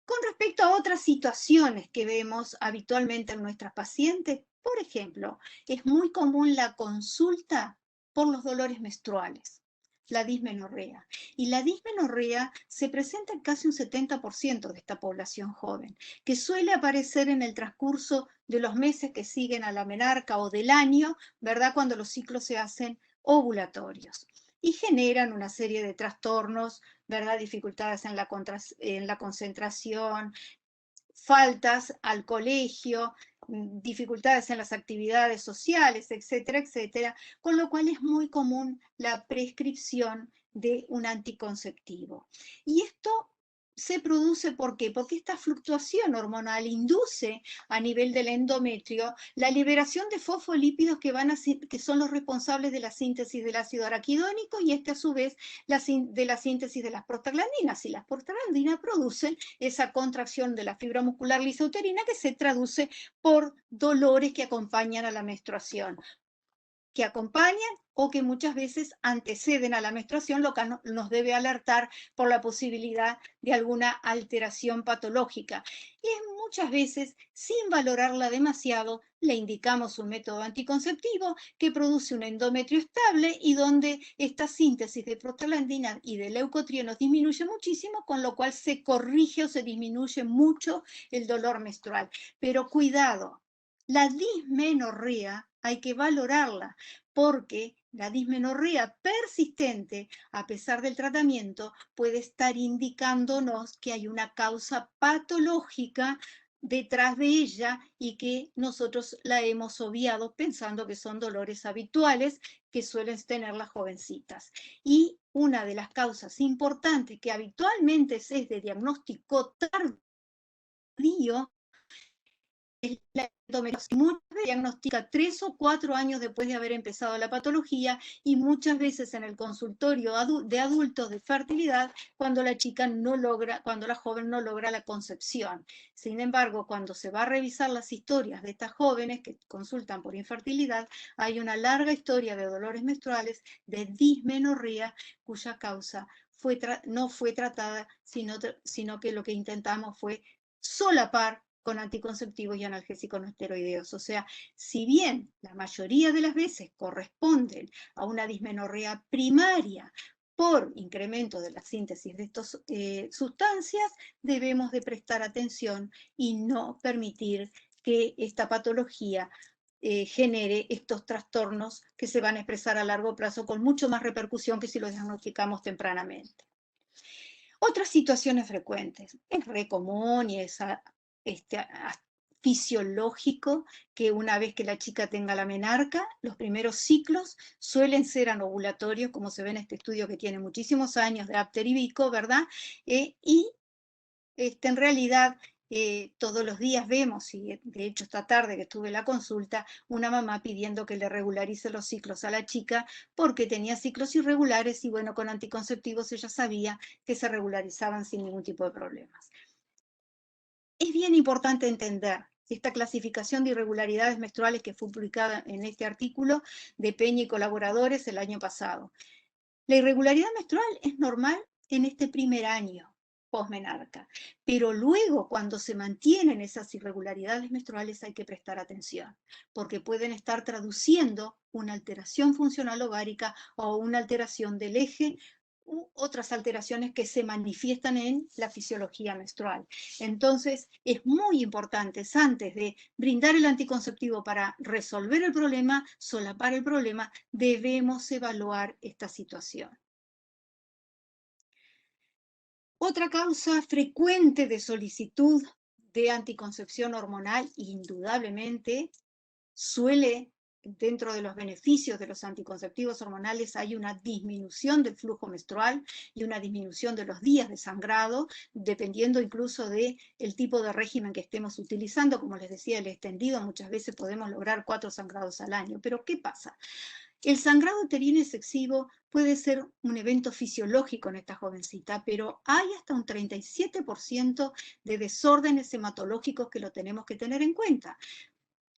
Con respecto a otras situaciones que vemos habitualmente en nuestras pacientes, por ejemplo, es muy común la consulta por los dolores menstruales, la dismenorrea. Y la dismenorrea se presenta en casi un 70% de esta población joven, que suele aparecer en el transcurso de los meses que siguen a la menarca o del año, ¿verdad? Cuando los ciclos se hacen ovulatorios. Y generan una serie de trastornos, ¿verdad? Dificultades en la concentración, faltas al colegio, dificultades en las actividades sociales, etcétera, etcétera, con lo cual es muy común la prescripción de un anticonceptivo. Y esto se produce, ¿por qué? Porque esta fluctuación hormonal induce a nivel del endometrio la liberación de fosfolípidos que son los responsables de la síntesis del ácido araquidónico y a su vez de la síntesis de las prostaglandinas. Y las prostaglandinas producen esa contracción de la fibra muscular lisa uterina que se traduce por dolores que acompañan a la menstruación, que acompañan o que muchas veces anteceden a la menstruación, lo que nos debe alertar por la posibilidad de alguna alteración patológica. Y muchas veces, sin valorarla demasiado, le indicamos un método anticonceptivo que produce un endometrio estable y donde esta síntesis de prostaglandina y de leucotrienos disminuye muchísimo, con lo cual se corrige o se disminuye mucho el dolor menstrual. Pero cuidado, la dismenorrea hay que valorarla, porque la dismenorrea persistente, a pesar del tratamiento, puede estar indicándonos que hay una causa patológica detrás de ella y que nosotros la hemos obviado pensando que son dolores habituales que suelen tener las jovencitas. Y una de las causas importantes que habitualmente es de diagnóstico tardío es la endometriosis. Muchas veces se diagnostica 3 o 4 años después de haber empezado la patología y muchas veces en el consultorio de adultos de fertilidad cuando la joven no logra la concepción. Sin embargo, cuando se va a revisar las historias de estas jóvenes que consultan por infertilidad, hay una larga historia de dolores menstruales, de dismenorrea, cuya causa no fue tratada, sino que lo que intentamos fue solapar con anticonceptivos y analgésicos no esteroideos. O sea, si bien la mayoría de las veces corresponden a una dismenorrea primaria por incremento de la síntesis de estas sustancias, debemos de prestar atención y no permitir que esta patología genere estos trastornos que se van a expresar a largo plazo con mucho más repercusión que si los diagnosticamos tempranamente. Otras situaciones frecuentes, es re común y es fisiológico que una vez que la chica tenga la menarca, los primeros ciclos suelen ser anovulatorios, como se ve en este estudio que tiene muchísimos años de Apter y Vico, ¿verdad? En realidad todos los días vemos, y de hecho esta tarde que estuve en la consulta, una mamá pidiendo que le regularice los ciclos a la chica porque tenía ciclos irregulares y bueno, con anticonceptivos ella sabía que se regularizaban sin ningún tipo de problemas. Es bien importante entender esta clasificación de irregularidades menstruales que fue publicada en este artículo de Peña y colaboradores el año pasado. La irregularidad menstrual es normal en este primer año posmenarca, pero luego cuando se mantienen esas irregularidades menstruales hay que prestar atención, porque pueden estar traduciendo una alteración funcional ovárica o una alteración del eje u otras alteraciones que se manifiestan en la fisiología menstrual. Entonces, es muy importante, antes de brindar el anticonceptivo para resolver el problema, solapar el problema, debemos evaluar esta situación. Otra causa frecuente de solicitud de anticoncepción hormonal, indudablemente, suele dentro de los beneficios de los anticonceptivos hormonales hay una disminución del flujo menstrual y una disminución de los días de sangrado, dependiendo incluso del tipo de régimen que estemos utilizando. Como les decía, el extendido muchas veces podemos lograr 4 sangrados al año. Pero ¿qué pasa? El sangrado uterino excesivo puede ser un evento fisiológico en esta jovencita, pero hay hasta un 37% de desórdenes hematológicos que lo tenemos que tener en cuenta.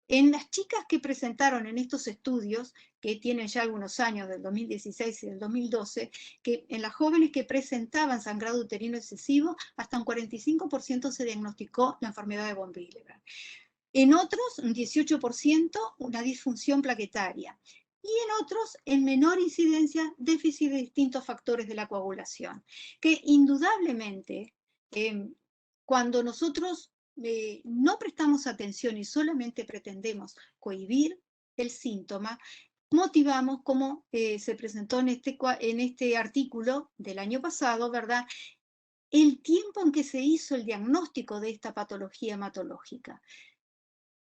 En las chicas que presentaron en estos estudios, que tienen ya algunos años, del 2016 y del 2012, que en las jóvenes que presentaban sangrado uterino excesivo, hasta un 45% se diagnosticó la enfermedad de von Willebrand. En otros, un 18%, una disfunción plaquetaria. Y en otros, en menor incidencia, déficit de distintos factores de la coagulación. Que indudablemente, cuando nosotros no prestamos atención y solamente pretendemos cohibir el síntoma, motivamos, como se presentó en este artículo del año pasado, ¿verdad?, el tiempo en que se hizo el diagnóstico de esta patología hematológica.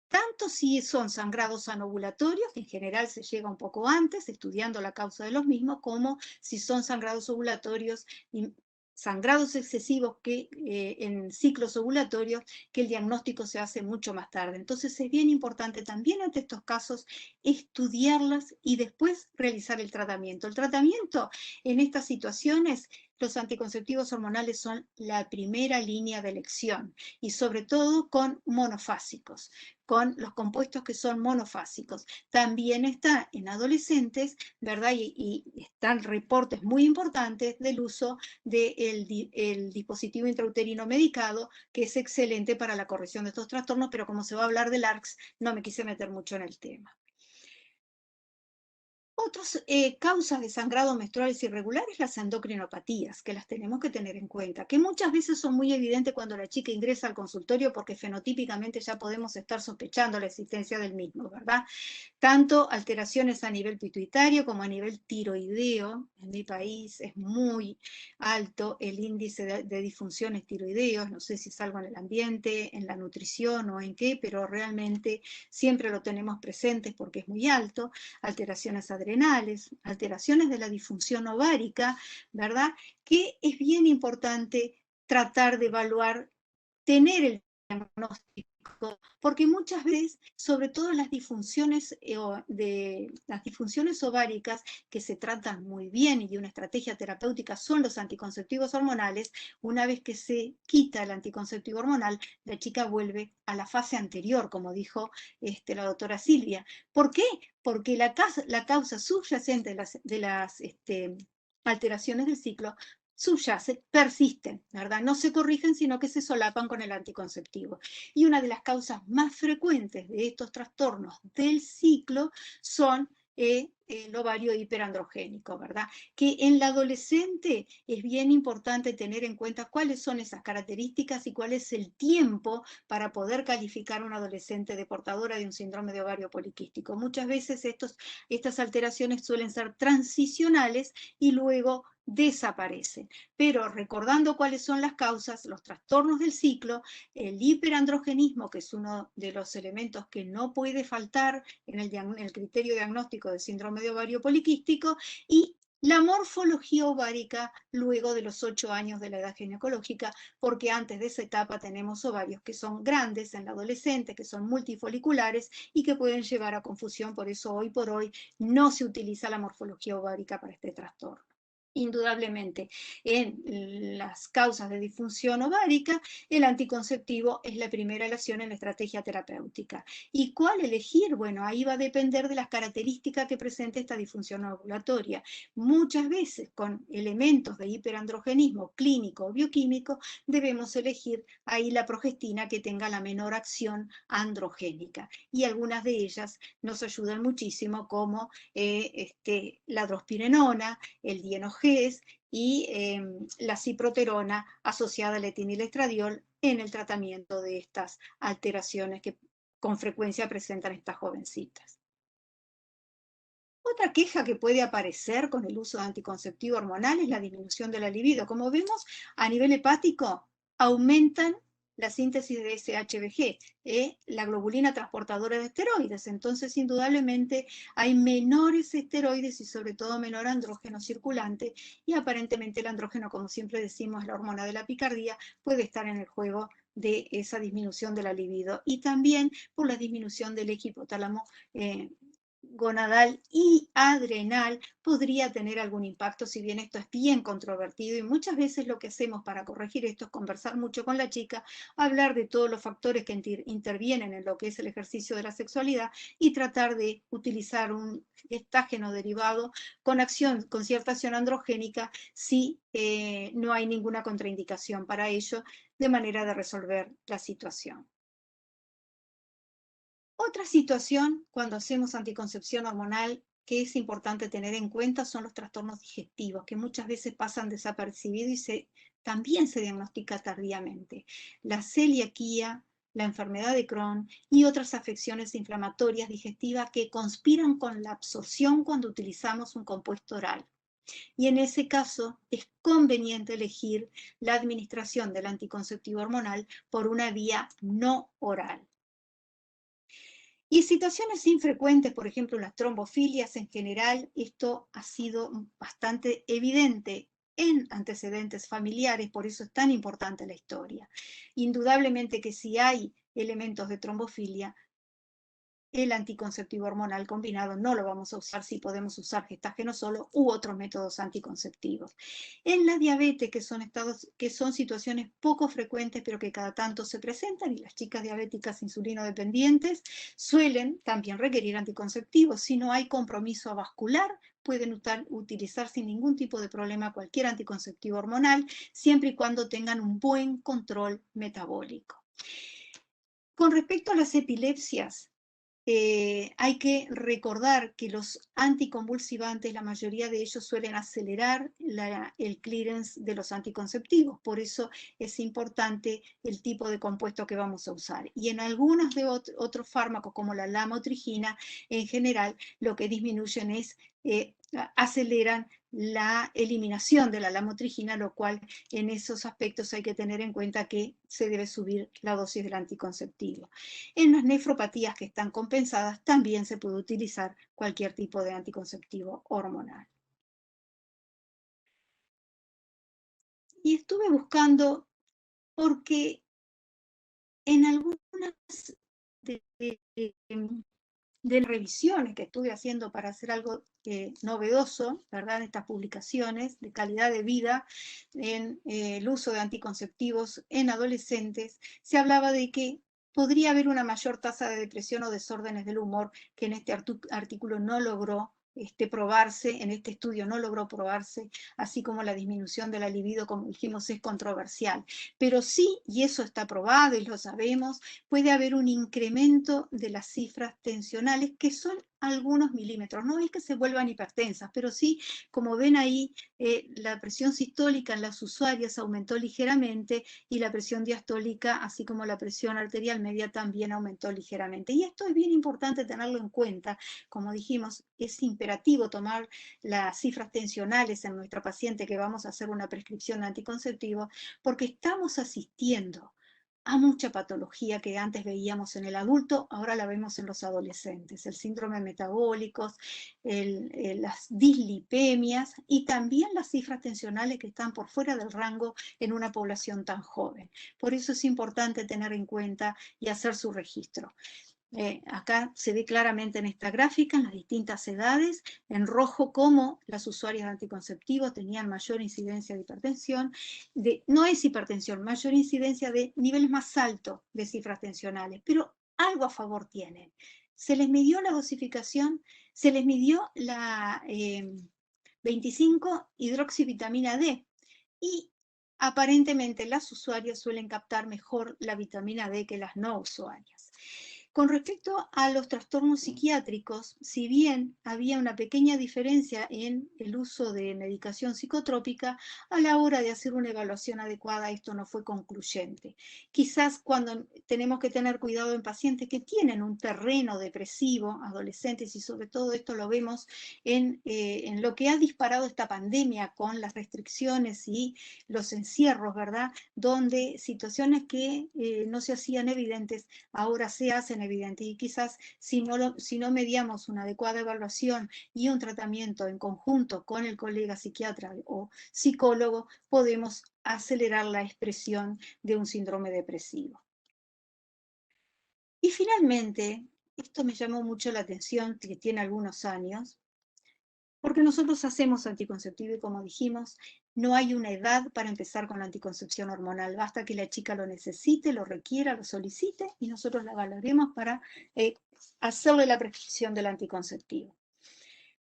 Tanto si son sangrados anovulatorios, que en general se llega un poco antes, estudiando la causa de los mismos, como si son sangrados ovulatorios y sangrados excesivos que en ciclos ovulatorios, que el diagnóstico se hace mucho más tarde. Entonces es bien importante también ante estos casos estudiarlas y después realizar el tratamiento. El tratamiento en estas situaciones, los anticonceptivos hormonales son la primera línea de elección y sobre todo con monofásicos, con los compuestos que son monofásicos. También está en adolescentes, ¿verdad? Y están reportes muy importantes del uso del dispositivo intrauterino medicado, que es excelente para la corrección de estos trastornos, pero como se va a hablar del ARCS, no me quise meter mucho en el tema. Otras causas de sangrado menstruales irregulares, las endocrinopatías, que las tenemos que tener en cuenta, que muchas veces son muy evidentes cuando la chica ingresa al consultorio porque fenotípicamente ya podemos estar sospechando la existencia del mismo, ¿verdad? Tanto alteraciones a nivel pituitario como a nivel tiroideo. En mi país es muy alto el índice de disfunciones tiroideos, no sé si es algo en el ambiente, en la nutrición o en qué, pero realmente siempre lo tenemos presentes porque es muy alto. Alteraciones adrenales, alteraciones de la disfunción ovárica, ¿verdad? Que es bien importante tratar de evaluar, tener el diagnóstico, porque muchas veces, sobre todo las disfunciones ováricas, que se tratan muy bien y de una estrategia terapéutica, son los anticonceptivos hormonales. Una vez que se quita el anticonceptivo hormonal, la chica vuelve a la fase anterior, como dijo la doctora Silvia. ¿Por qué? Porque la causa subyacente de las alteraciones del ciclo subyacen, persisten, ¿verdad? No se corrigen, sino que se solapan con el anticonceptivo. Y una de las causas más frecuentes de estos trastornos del ciclo son el ovario hiperandrogénico, ¿verdad? Que en la adolescente es bien importante tener en cuenta cuáles son esas características y cuál es el tiempo para poder calificar a una adolescente de portadora de un síndrome de ovario poliquístico. Muchas veces estas alteraciones suelen ser transicionales y luego desaparecen. Pero recordando cuáles son las causas, los trastornos del ciclo, el hiperandrogenismo, que es uno de los elementos que no puede faltar en el criterio diagnóstico del síndrome de ovario poliquístico, y la morfología ovárica luego de los 8 años de la edad ginecológica, porque antes de esa etapa tenemos ovarios que son grandes en la adolescente, que son multifoliculares y que pueden llevar a confusión. Por eso hoy por hoy no se utiliza la morfología ovárica para este trastorno. Indudablemente, en las causas de disfunción ovárica, el anticonceptivo es la primera elección en la estrategia terapéutica. ¿Y cuál elegir? Bueno, ahí va a depender de las características que presente esta disfunción ovulatoria. Muchas veces, con elementos de hiperandrogenismo clínico o bioquímico, debemos elegir ahí la progestina que tenga la menor acción androgénica. Y algunas de ellas nos ayudan muchísimo, como la drospirenona, el dienogés y la ciproterona asociada al etinilestradiol en el tratamiento de estas alteraciones que con frecuencia presentan estas jovencitas. Otra queja que puede aparecer con el uso de anticonceptivo hormonal es la disminución de la libido. Como vemos, a nivel hepático aumentan la síntesis de SHBG, la globulina transportadora de esteroides. Entonces, indudablemente, hay menores esteroides y sobre todo menor andrógeno circulante, y aparentemente el andrógeno, como siempre decimos, la hormona de la picardía, puede estar en el juego de esa disminución de la libido, y también por la disminución del eje hipotálamo gonadal y adrenal podría tener algún impacto, si bien esto es bien controvertido, y muchas veces lo que hacemos para corregir esto es conversar mucho con la chica, hablar de todos los factores que intervienen en lo que es el ejercicio de la sexualidad y tratar de utilizar un gestágeno derivado con cierta acción androgénica si no hay ninguna contraindicación para ello, de manera de resolver la situación. Otra situación cuando hacemos anticoncepción hormonal que es importante tener en cuenta son los trastornos digestivos, que muchas veces pasan desapercibidos y también se diagnostica tardíamente. La celiaquía, la enfermedad de Crohn y otras afecciones inflamatorias digestivas que conspiran con la absorción cuando utilizamos un compuesto oral. Y en ese caso es conveniente elegir la administración del anticonceptivo hormonal por una vía no oral. Y situaciones infrecuentes, por ejemplo, las trombofilias en general, esto ha sido bastante evidente en antecedentes familiares, por eso es tan importante la historia. Indudablemente que si hay elementos de trombofilia, el anticonceptivo hormonal combinado no lo vamos a usar si podemos usar gestágeno solo u otros métodos anticonceptivos. En la diabetes, que son situaciones poco frecuentes, pero que cada tanto se presentan, y las chicas diabéticas insulinodependientes suelen también requerir anticonceptivos. Si no hay compromiso vascular, pueden utilizar sin ningún tipo de problema cualquier anticonceptivo hormonal, siempre y cuando tengan un buen control metabólico. Con respecto a las epilepsias, hay que recordar que los anticonvulsivantes, la mayoría de ellos suelen acelerar el clearance de los anticonceptivos, por eso es importante el tipo de compuesto que vamos a usar. Y en algunos de otros fármacos, como la lamotrigina, en general lo que disminuyen es, aceleran la eliminación de la lamotrigina, lo cual en esos aspectos hay que tener en cuenta que se debe subir la dosis del anticonceptivo. En las nefropatías que están compensadas también se puede utilizar cualquier tipo de anticonceptivo hormonal. Y estuve buscando porque en algunas de revisiones que estuve haciendo para hacer algo novedoso, ¿verdad? En estas publicaciones de calidad de vida en el uso de anticonceptivos en adolescentes, se hablaba de que podría haber una mayor tasa de depresión o desórdenes del humor, que en este artículo no logró probarse, en este estudio no logró probarse, así como la disminución de la libido, como dijimos, es controversial. Pero sí, y eso está probado y lo sabemos, puede haber un incremento de las cifras tensionales, que son algunos milímetros. No es que se vuelvan hipertensas, pero sí, como ven ahí, la presión sistólica en las usuarias aumentó ligeramente y la presión diastólica, así como la presión arterial media, también aumentó ligeramente. Y esto es bien importante tenerlo en cuenta. Como dijimos, es imperativo tomar las cifras tensionales en nuestra paciente que vamos a hacer una prescripción de anticonceptivo, porque estamos asistiendo a mucha patología que antes veíamos en el adulto, ahora la vemos en los adolescentes, el síndrome metabólicos, las dislipemias y también las cifras tensionales que están por fuera del rango en una población tan joven. Por eso es importante tener en cuenta y hacer su registro. Acá se ve claramente en esta gráfica, en las distintas edades, en rojo cómo las usuarias de anticonceptivos tenían mayor incidencia de hipertensión, no es hipertensión, mayor incidencia de niveles más altos de cifras tensionales, pero algo a favor tienen. Se les midió la dosificación, se les midió la 25-hidroxivitamina D y aparentemente las usuarias suelen captar mejor la vitamina D que las no usuarias. Con respecto a los trastornos psiquiátricos, si bien había una pequeña diferencia en el uso de medicación psicotrópica, a la hora de hacer una evaluación adecuada esto no fue concluyente. Quizás cuando tenemos que tener cuidado en pacientes que tienen un terreno depresivo, adolescentes, y sobre todo esto lo vemos en lo que ha disparado esta pandemia con las restricciones y los encierros, ¿verdad? Donde situaciones que no se hacían evidentes ahora se hacen evidentes, y quizás si no mediamos una adecuada evaluación y un tratamiento en conjunto con el colega psiquiatra o psicólogo, podemos acelerar la expresión de un síndrome depresivo. Y finalmente, esto me llamó mucho la atención, que tiene algunos años, porque nosotros hacemos anticonceptivo y, como dijimos, no hay una edad para empezar con la anticoncepción hormonal. Basta que la chica lo necesite, lo requiera, lo solicite y nosotros la valoremos para hacerle la prescripción del anticonceptivo.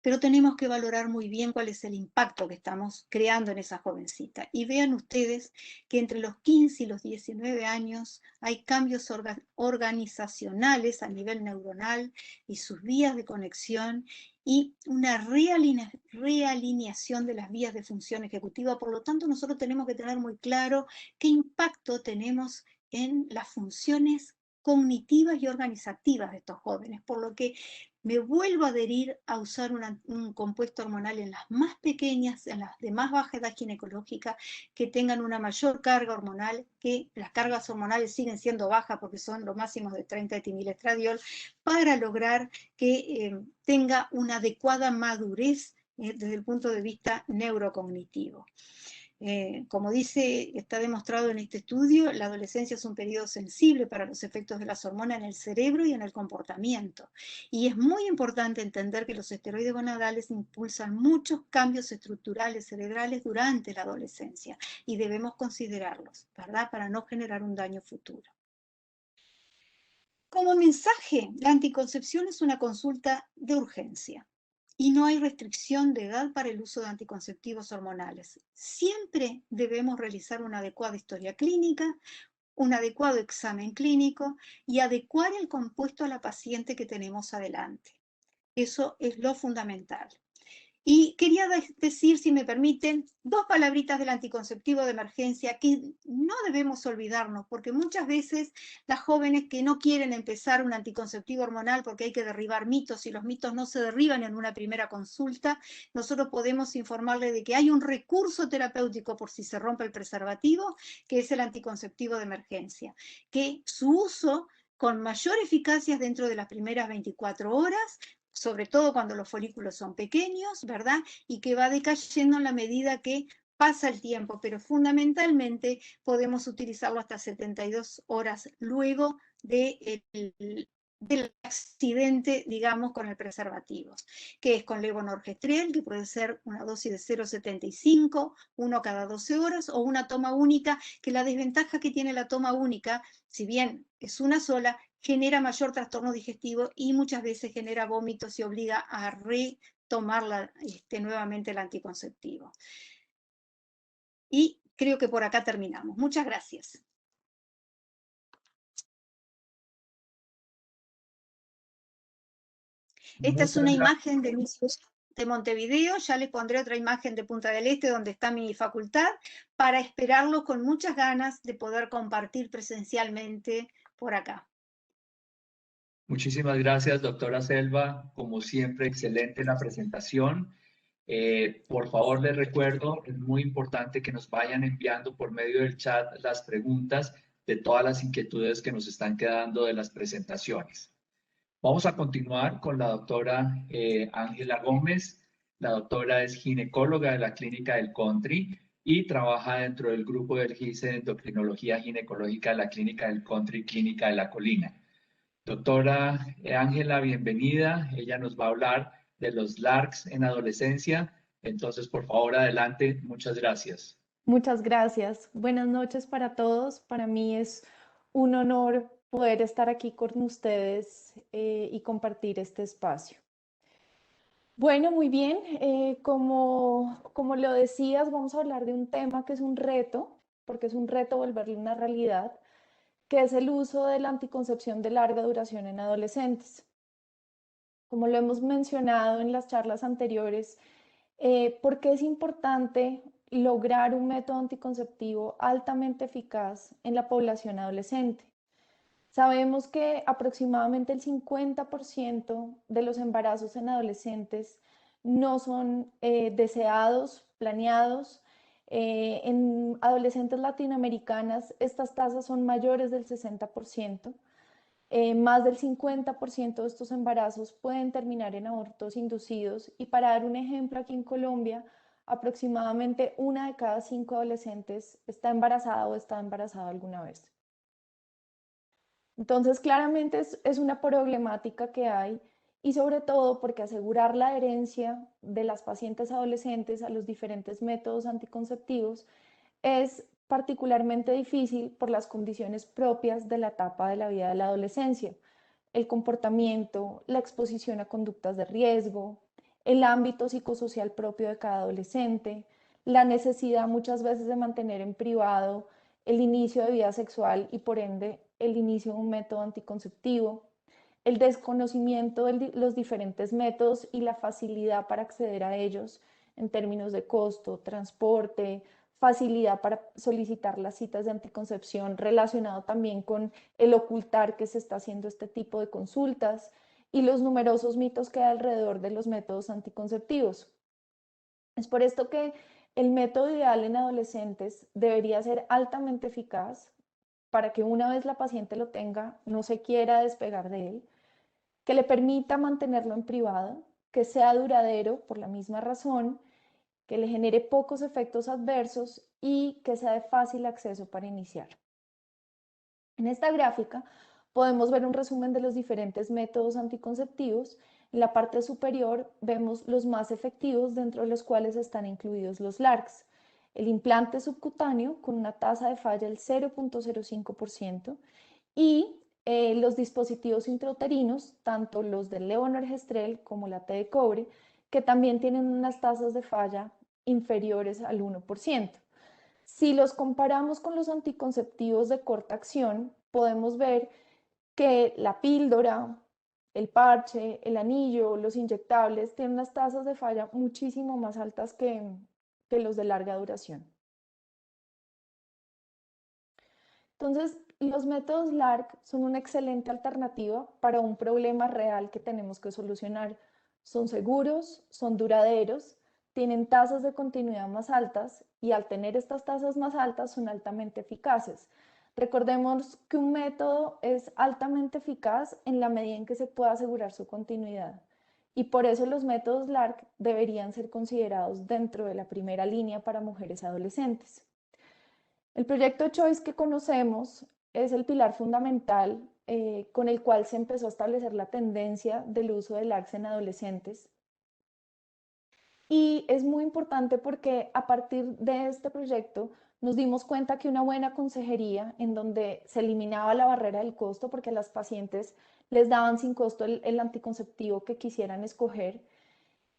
Pero tenemos que valorar muy bien cuál es el impacto que estamos creando en esa jovencita. Y vean ustedes que entre los 15 y los 19 años hay cambios organizacionales a nivel neuronal y sus vías de conexión y una realineación de las vías de función ejecutiva. Por lo tanto, nosotros tenemos que tener muy claro qué impacto tenemos en las funciones cognitivas y organizativas de estos jóvenes, por lo que me vuelvo a adherir a usar un compuesto hormonal en las más pequeñas, en las de más baja edad ginecológica, que tengan una mayor carga hormonal, que las cargas hormonales siguen siendo bajas porque son los máximos de 30 etinilestradiol, para lograr que tenga una adecuada madurez desde el punto de vista neurocognitivo. Como dice, está demostrado en este estudio, la adolescencia es un periodo sensible para los efectos de las hormonas en el cerebro y en el comportamiento. Y es muy importante entender que los esteroides gonadales impulsan muchos cambios estructurales cerebrales durante la adolescencia y debemos considerarlos, ¿verdad? Para no generar un daño futuro. Como mensaje, la anticoncepción es una consulta de urgencia. Y no hay restricción de edad para el uso de anticonceptivos hormonales. Siempre debemos realizar una adecuada historia clínica, un adecuado examen clínico y adecuar el compuesto a la paciente que tenemos adelante. Eso es lo fundamental. Y quería decir, si me permiten, dos palabritas del anticonceptivo de emergencia que no debemos olvidarnos, porque muchas veces las jóvenes que no quieren empezar un anticonceptivo hormonal porque hay que derribar mitos, y los mitos no se derriban en una primera consulta, nosotros podemos informarle de que hay un recurso terapéutico por si se rompe el preservativo, que es el anticonceptivo de emergencia, que su uso con mayor eficacia dentro de las primeras 24 horas, sobre todo cuando los folículos son pequeños, ¿verdad? Y que va decayendo en la medida que pasa el tiempo, pero fundamentalmente podemos utilizarlo hasta 72 horas luego del accidente, digamos, con el preservativo, que es con levonorgestrel, que puede ser una dosis de 0,75, uno cada 12 horas, o una toma única, que la desventaja que tiene la toma única, si bien es una sola, genera mayor trastorno digestivo y muchas veces genera vómitos y obliga a retomar nuevamente el anticonceptivo. Y creo que por acá terminamos. Muchas gracias. Esta es una imagen de mi ciudad de Montevideo, ya les pondré otra imagen de Punta del Este, donde está mi facultad, para esperarlos con muchas ganas de poder compartir presencialmente por acá. Muchísimas gracias, doctora Selva. Como siempre, excelente la presentación. Por favor, les recuerdo, es muy importante que nos vayan enviando por medio del chat las preguntas de todas las inquietudes que nos están quedando de las presentaciones. Vamos a continuar con la doctora Ángela Gómez. La doctora es ginecóloga de la Clínica del Country y trabaja dentro del grupo del GISE de Endocrinología Ginecológica de la Clínica del Country, Clínica de la Colina. Doctora Ángela, bienvenida. Ella nos va a hablar de los LARCs en adolescencia. Entonces, por favor, adelante. Muchas gracias. Muchas gracias. Buenas noches para todos. Para mí es un honor poder estar aquí con ustedes y compartir este espacio. Bueno, muy bien. Como lo decías, vamos a hablar de un tema que es un reto, porque es un reto volverlo una realidad. que es el uso de la anticoncepción de larga duración en adolescentes. Como lo hemos mencionado en las charlas anteriores, ¿por qué es importante lograr un método anticonceptivo altamente eficaz en la población adolescente? Sabemos que aproximadamente el 50% de los embarazos en adolescentes no son deseados, planeados. En adolescentes latinoamericanas estas tasas son mayores del 60%. Más del 50% de estos embarazos pueden terminar en abortos inducidos y para dar un ejemplo, aquí en Colombia, aproximadamente 1 de cada 5 adolescentes está embarazada o está embarazada alguna vez. Entonces, claramente es una problemática que hay y sobre todo porque asegurar la adherencia de las pacientes adolescentes a los diferentes métodos anticonceptivos es particularmente difícil por las condiciones propias de la etapa de la vida de la adolescencia, el comportamiento, la exposición a conductas de riesgo, el ámbito psicosocial propio de cada adolescente, la necesidad muchas veces de mantener en privado el inicio de vida sexual y por ende el inicio de un método anticonceptivo, el desconocimiento de los diferentes métodos y la facilidad para acceder a ellos en términos de costo, transporte, facilidad para solicitar las citas de anticoncepción, relacionado también con el ocultar que se está haciendo este tipo de consultas y los numerosos mitos que hay alrededor de los métodos anticonceptivos. Es por esto que el método ideal en adolescentes debería ser altamente eficaz para que una vez la paciente lo tenga, no se quiera despegar de él, que le permita mantenerlo en privado, que sea duradero por la misma razón, que le genere pocos efectos adversos y que sea de fácil acceso para iniciar. En esta gráfica podemos ver un resumen de los diferentes métodos anticonceptivos. En la parte superior vemos los más efectivos, dentro de los cuales están incluidos los LARCs. El implante subcutáneo con una tasa de falla del 0.05% y los dispositivos intrauterinos, tanto los del levonorgestrel como la T de cobre, que también tienen unas tasas de falla inferiores al 1%. Si los comparamos con los anticonceptivos de corta acción, podemos ver que la píldora, el parche, el anillo, los inyectables tienen unas tasas de falla muchísimo más altas que los de larga duración. Entonces, los métodos LARC son una excelente alternativa para un problema real que tenemos que solucionar. Son seguros, son duraderos, tienen tasas de continuidad más altas y al tener estas tasas más altas son altamente eficaces. Recordemos que un método es altamente eficaz en la medida en que se pueda asegurar su continuidad y por eso los métodos LARC deberían ser considerados dentro de la primera línea para mujeres adolescentes. El proyecto Choice que conocemos es el pilar fundamental con el cual se empezó a establecer la tendencia del uso del LARCs en adolescentes. Y es muy importante porque a partir de este proyecto nos dimos cuenta que una buena consejería en donde se eliminaba la barrera del costo porque a las pacientes les daban sin costo el anticonceptivo que quisieran escoger,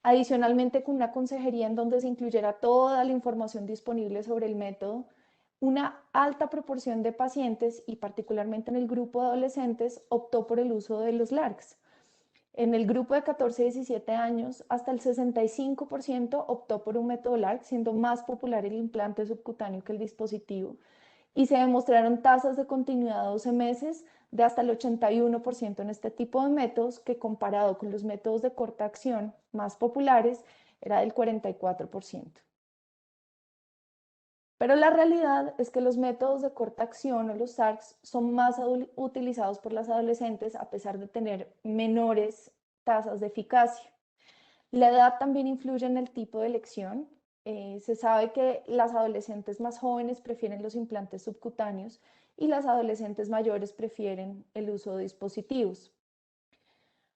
adicionalmente con una consejería en donde se incluyera toda la información disponible sobre el método, una alta proporción de pacientes y particularmente en el grupo de adolescentes optó por el uso de los LARCs. En el grupo de 14 a 17 años, hasta el 65% optó por un método LARC, siendo más popular el implante subcutáneo que el dispositivo. Y se demostraron tasas de continuidad a 12 meses de hasta el 81% en este tipo de métodos, que comparado con los métodos de corta acción más populares, era del 44%. Pero la realidad es que los métodos de corta acción o los SARCs son más utilizados por las adolescentes a pesar de tener menores tasas de eficacia. La edad también influye en el tipo de elección. Se sabe que las adolescentes más jóvenes prefieren los implantes subcutáneos y las adolescentes mayores prefieren el uso de dispositivos.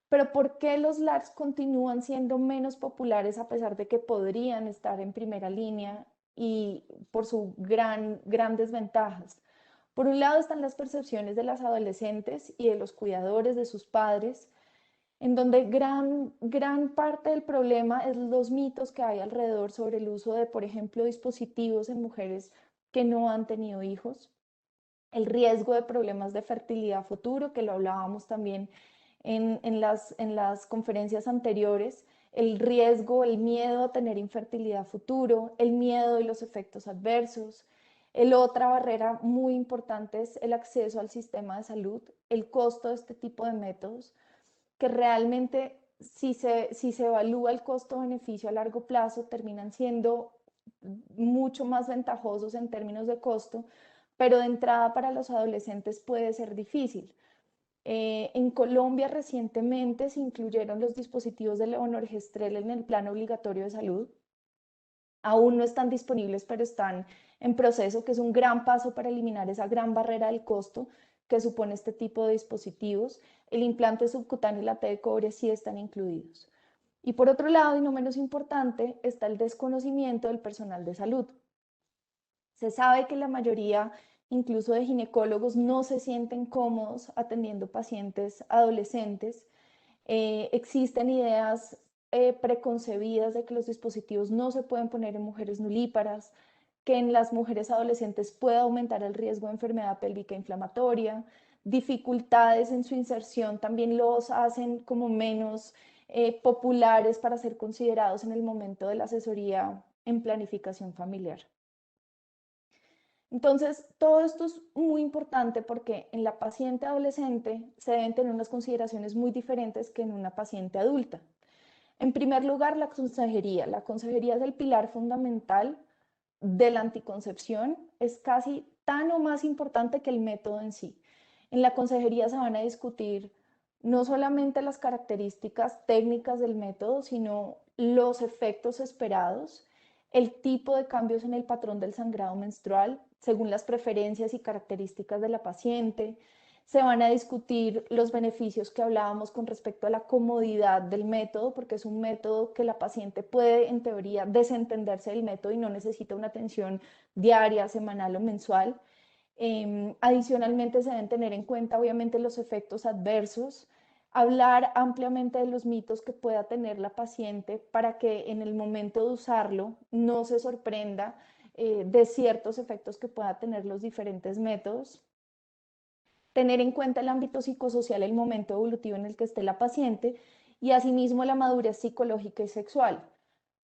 Pero ¿por qué los LARCs continúan siendo menos populares a pesar de que podrían estar en primera línea y por sus grandes ventajas? Por un lado están las percepciones de las adolescentes y de los cuidadores de sus padres, en donde gran parte del problema es los mitos que hay alrededor sobre el uso de, por ejemplo, dispositivos en mujeres que no han tenido hijos. el riesgo de problemas de fertilidad futuro, que lo hablábamos también en las conferencias anteriores, el riesgo, el miedo a tener infertilidad futuro, el miedo y los efectos adversos. Otra barrera muy importante es el acceso al sistema de salud, el costo de este tipo de métodos, que realmente si se evalúa el costo-beneficio a largo plazo, terminan siendo mucho más ventajosos en términos de costo, pero de entrada para los adolescentes puede ser difícil. En Colombia recientemente se incluyeron los dispositivos de levonorgestrel en el plan obligatorio de salud. Aún no están disponibles, pero están en proceso, que es un gran paso para eliminar esa gran barrera del costo que supone este tipo de dispositivos. El implante subcutáneo y la T de cobre sí están incluidos. Y por otro lado, y no menos importante, está el desconocimiento del personal de salud. Se sabe que la mayoría, incluso de ginecólogos, no se sienten cómodos atendiendo pacientes adolescentes. Existen ideas preconcebidas de que los dispositivos no se pueden poner en mujeres nulíparas, que en las mujeres adolescentes puede aumentar el riesgo de enfermedad pélvica inflamatoria, dificultades en su inserción también los hacen como menos populares para ser considerados en el momento de la asesoría en planificación familiar. Entonces, todo esto es muy importante porque en la paciente adolescente se deben tener unas consideraciones muy diferentes que en una paciente adulta. En primer lugar, la consejería. La consejería es el pilar fundamental de la anticoncepción, es casi tan o más importante que el método en sí. En la consejería se van a discutir no solamente las características técnicas del método, sino los efectos esperados, el tipo de cambios en el patrón del sangrado menstrual, según las preferencias y características de la paciente. Se van a discutir los beneficios que hablábamos con respecto a la comodidad del método, porque es un método que la paciente puede, en teoría, desentenderse del método y no necesita una atención diaria, semanal o mensual. Adicionalmente, se deben tener en cuenta, obviamente, los efectos adversos, hablar ampliamente de los mitos que pueda tener la paciente para que en el momento de usarlo no se sorprenda de ciertos efectos que pueda tener los diferentes métodos. Tener en cuenta el ámbito psicosocial, el momento evolutivo en el que esté la paciente y asimismo la madurez psicológica y sexual.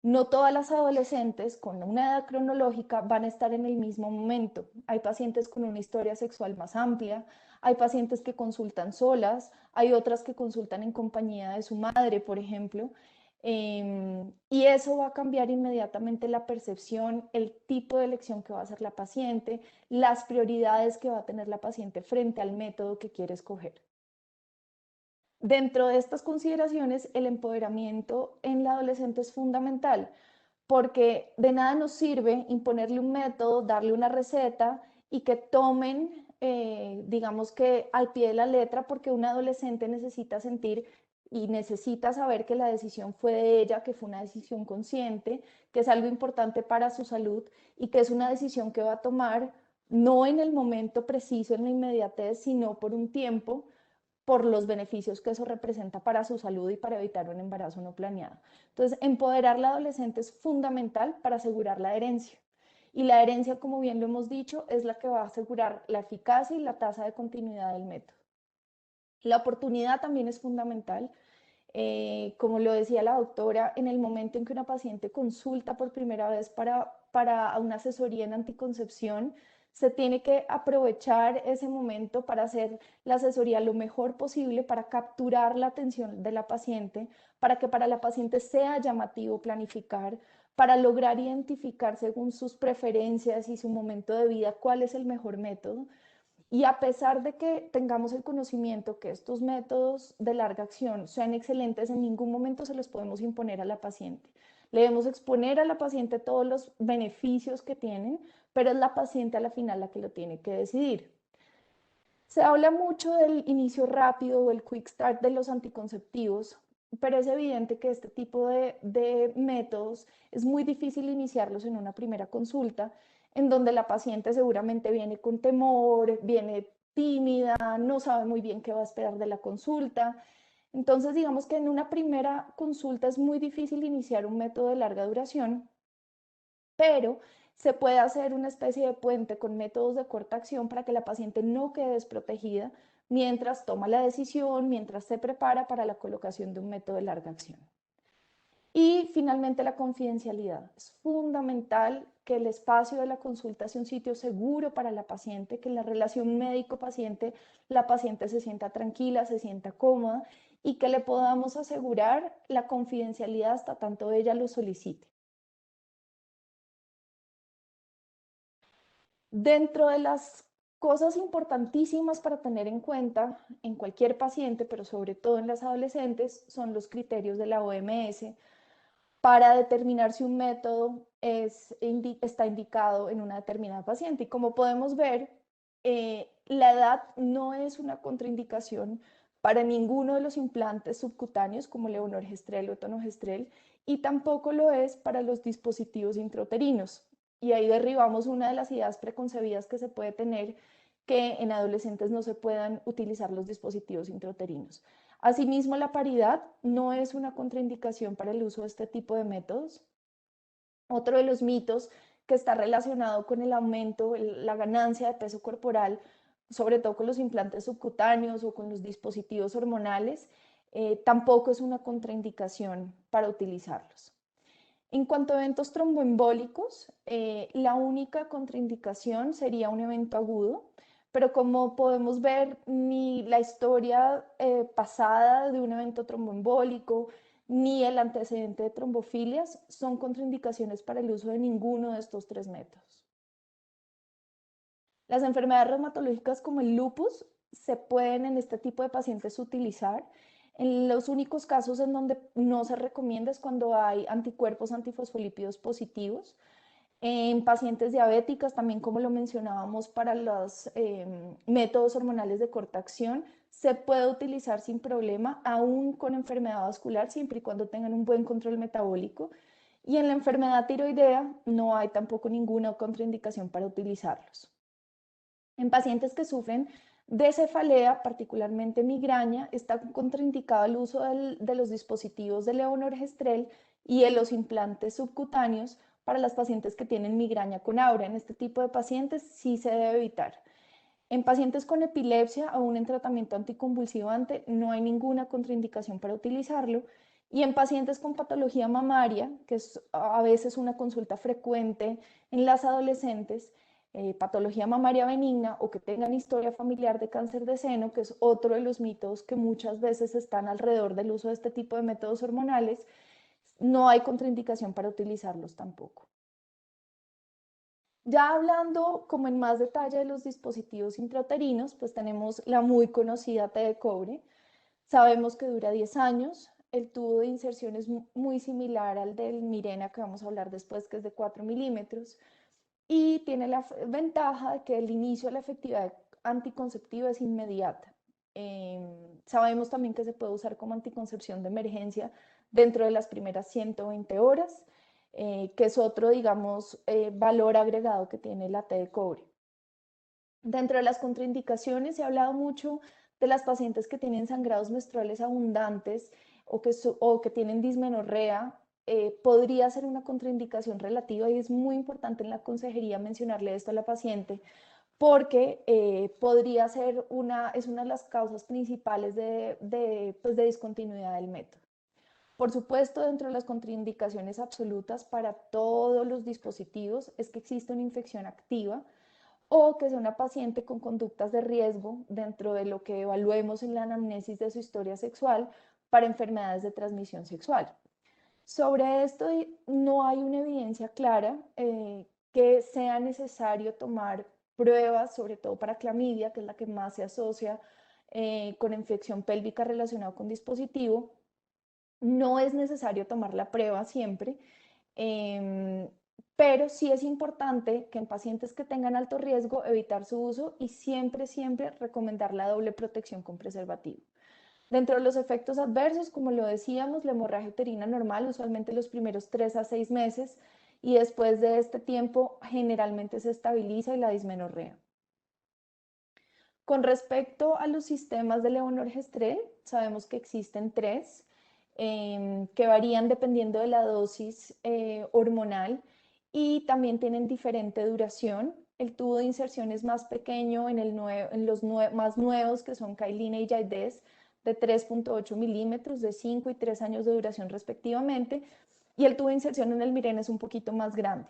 No todas las adolescentes con una edad cronológica van a estar en el mismo momento. Hay pacientes con una historia sexual más amplia, hay pacientes que consultan solas, hay otras que consultan en compañía de su madre, por ejemplo, y eso va a cambiar inmediatamente la percepción, el tipo de elección que va a hacer la paciente, las prioridades que va a tener la paciente frente al método que quiere escoger. Dentro de estas consideraciones, el empoderamiento en la adolescente es fundamental, porque de nada nos sirve imponerle un método, darle una receta y que tomen, digamos que al pie de la letra, porque un adolescente necesita sentir y necesita saber que la decisión fue de ella, que fue una decisión consciente, que es algo importante para su salud y que es una decisión que va a tomar no en el momento preciso, en la inmediatez, sino por un tiempo, por los beneficios que eso representa para su salud y para evitar un embarazo no planeado. Entonces, empoderar al adolescente es fundamental para asegurar la adherencia. Y la adherencia, como bien lo hemos dicho, es la que va a asegurar la eficacia y la tasa de continuidad del método. La oportunidad también es fundamental. Como lo decía la doctora, en el momento en que una paciente consulta por primera vez para una asesoría en anticoncepción, se tiene que aprovechar ese momento para hacer la asesoría lo mejor posible, para capturar la atención de la paciente, para que para la paciente sea llamativo planificar, para lograr identificar según sus preferencias y su momento de vida cuál es el mejor método. Y a pesar de que tengamos el conocimiento que estos métodos de larga acción sean excelentes, en ningún momento se los podemos imponer a la paciente. Le debemos exponer a la paciente todos los beneficios que tienen, pero es la paciente a la final la que lo tiene que decidir. Se habla mucho del inicio rápido o el quick start de los anticonceptivos, pero es evidente que este tipo de métodos es muy difícil iniciarlos en una primera consulta, en donde la paciente seguramente viene con temor, viene tímida, no sabe muy bien qué va a esperar de la consulta. Entonces, digamos que en una primera consulta es muy difícil iniciar un método de larga duración, pero se puede hacer una especie de puente con métodos de corta acción para que la paciente no quede desprotegida mientras toma la decisión, mientras se prepara para la colocación de un método de larga acción. Y finalmente la confidencialidad. Es fundamental que el espacio de la consulta sea un sitio seguro para la paciente, que en la relación médico-paciente la paciente se sienta tranquila, se sienta cómoda y que le podamos asegurar la confidencialidad hasta tanto ella lo solicite. Dentro de las cosas importantísimas para tener en cuenta en cualquier paciente, pero sobre todo en las adolescentes, son los criterios de la OMS para determinar si un método está indicado en una determinada paciente. Y como podemos ver, la edad no es una contraindicación para ninguno de los implantes subcutáneos como levonorgestrel o etonogestrel y tampoco lo es para los dispositivos intrauterinos. Y ahí derribamos una de las ideas preconcebidas que se puede tener, que en adolescentes no se puedan utilizar los dispositivos intrauterinos. Asimismo, la paridad no es una contraindicación para el uso de este tipo de métodos. Otro de los mitos que está relacionado con el aumento, la ganancia de peso corporal, sobre todo con los implantes subcutáneos o con los dispositivos hormonales, tampoco es una contraindicación para utilizarlos. En cuanto a eventos tromboembólicos, la única contraindicación sería un evento agudo, pero como podemos ver, ni la historia pasada de un evento tromboembólico, ni el antecedente de trombofilias son contraindicaciones para el uso de ninguno de estos tres métodos. Las enfermedades reumatológicas como el lupus se pueden en este tipo de pacientes utilizar. En los únicos casos en donde no se recomienda es cuando hay anticuerpos antifosfolípidos positivos. En pacientes diabéticas, también como lo mencionábamos para los métodos hormonales de corta acción, se puede utilizar sin problema, aún con enfermedad vascular, siempre y cuando tengan un buen control metabólico. Y en la enfermedad tiroidea no hay tampoco ninguna contraindicación para utilizarlos. En pacientes que sufren de cefalea, particularmente migraña, está contraindicado el uso de los dispositivos de levonorgestrel y de los implantes subcutáneos para las pacientes que tienen migraña con aura. En este tipo de pacientes sí se debe evitar. En pacientes con epilepsia, aún en tratamiento anticonvulsivante, no hay ninguna contraindicación para utilizarlo. Y en pacientes con patología mamaria, que es a veces una consulta frecuente en las adolescentes, patología mamaria benigna o que tengan historia familiar de cáncer de seno, que es otro de los mitos que muchas veces están alrededor del uso de este tipo de métodos hormonales, no hay contraindicación para utilizarlos tampoco. Ya hablando como en más detalle de los dispositivos intrauterinos, pues tenemos la muy conocida T de cobre. Sabemos que dura 10 años. El tubo de inserción es muy similar al del Mirena, que vamos a hablar después, que es de 4 milímetros. Y tiene la ventaja de que el inicio de la efectividad anticonceptiva es inmediata. Sabemos también que se puede usar como anticoncepción de emergencia dentro de las primeras 120 horas, que es otro, digamos, valor agregado que tiene la T de cobre. Dentro de las contraindicaciones se ha hablado mucho de las pacientes que tienen sangrados menstruales abundantes o que tienen dismenorrea. Podría ser una contraindicación relativa y es muy importante en la consejería mencionarle esto a la paciente porque podría ser es una de las causas principales pues de discontinuidad del método. Por supuesto, dentro de las contraindicaciones absolutas para todos los dispositivos es que existe una infección activa o que sea una paciente con conductas de riesgo dentro de lo que evaluemos en la anamnesis de su historia sexual para enfermedades de transmisión sexual. Sobre esto no hay una evidencia clara que sea necesario tomar pruebas, sobre todo para clamidia, que es la que más se asocia con infección pélvica relacionada con dispositivo. No es necesario tomar la prueba siempre, pero sí es importante que en pacientes que tengan alto riesgo evitar su uso y siempre recomendar la doble protección con preservativo. Dentro de los efectos adversos, como lo decíamos, la hemorragia uterina normal, usualmente los primeros 3 a 6 meses, y después de este tiempo generalmente se estabiliza y la dismenorrea. Con respecto a los sistemas de levonorgestrel, sabemos que existen 3 que varían dependiendo de la dosis hormonal y también tienen diferente duración. El tubo de inserción es más pequeño en los más nuevos, que son Cailina y Jaidez, de 3.8 milímetros, de 5 y 3 años de duración respectivamente, y el tubo de inserción en el Mirena es un poquito más grande.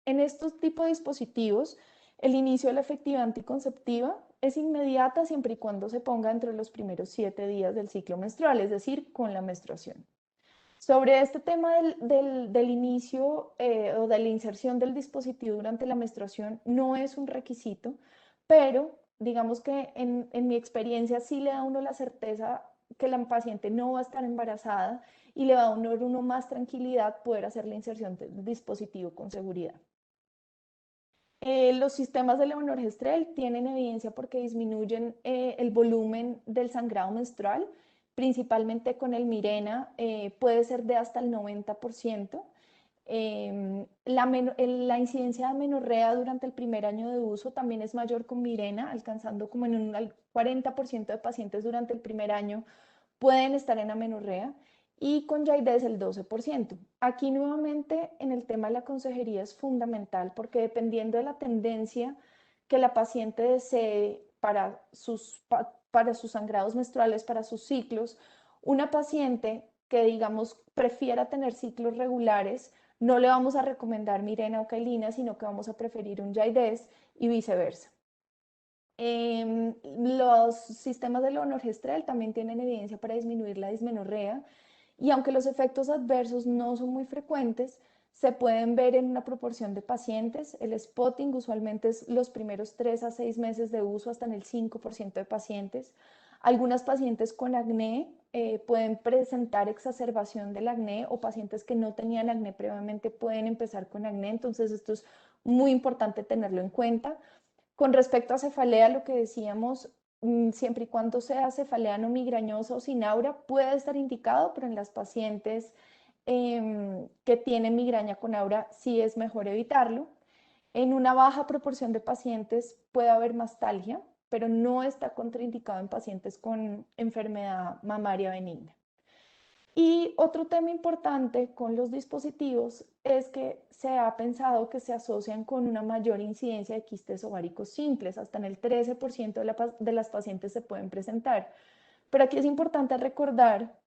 En estos tipos de dispositivos, el inicio de la efectividad anticonceptiva es inmediata siempre y cuando se ponga entre los primeros 7 días del ciclo menstrual, es decir, con la menstruación. Sobre este tema del inicio o de la inserción del dispositivo durante la menstruación, no es un requisito, pero digamos que en mi experiencia sí le da a uno la certeza que la paciente no va a estar embarazada y le va a dar a uno más tranquilidad poder hacer la inserción del dispositivo con seguridad. Los sistemas de levonorgestrel tienen evidencia porque disminuyen el volumen del sangrado menstrual, principalmente con el Mirena, puede ser de hasta el 90%. La incidencia de amenorrea durante el primer año de uso también es mayor con Mirena, alcanzando como en un 40% de pacientes durante el primer año pueden estar en amenorrea, y con Jaidez el 12%. Aquí nuevamente en el tema de la consejería es fundamental porque dependiendo de la tendencia que la paciente desee para sus sangrados menstruales, para sus ciclos, una paciente que digamos prefiera tener ciclos regulares, no le vamos a recomendar Mirena o Cailina, sino que vamos a preferir un Jaidez y viceversa. Los sistemas de levonorgestrel también tienen evidencia para disminuir la dismenorrea, y aunque los efectos adversos no son muy frecuentes, se pueden ver en una proporción de pacientes. El spotting usualmente es los primeros 3 a 6 meses de uso, hasta en el 5% de pacientes. Algunas pacientes con acné pueden presentar exacerbación del acné, o pacientes que no tenían acné previamente pueden empezar con acné, entonces esto es muy importante tenerlo en cuenta. Con respecto a cefalea, lo que decíamos, siempre y cuando sea cefalea no migrañosa o sin aura, puede estar indicado, pero en las pacientes que tienen migraña con aura sí es mejor evitarlo. En una baja proporción de pacientes puede haber mastalgia, pero no está contraindicado en pacientes con enfermedad mamaria benigna. Y otro tema importante con los dispositivos es que se ha pensado que se asocian con una mayor incidencia de quistes ováricos simples, hasta en el 13% de las pacientes se pueden presentar. Pero aquí es importante recordar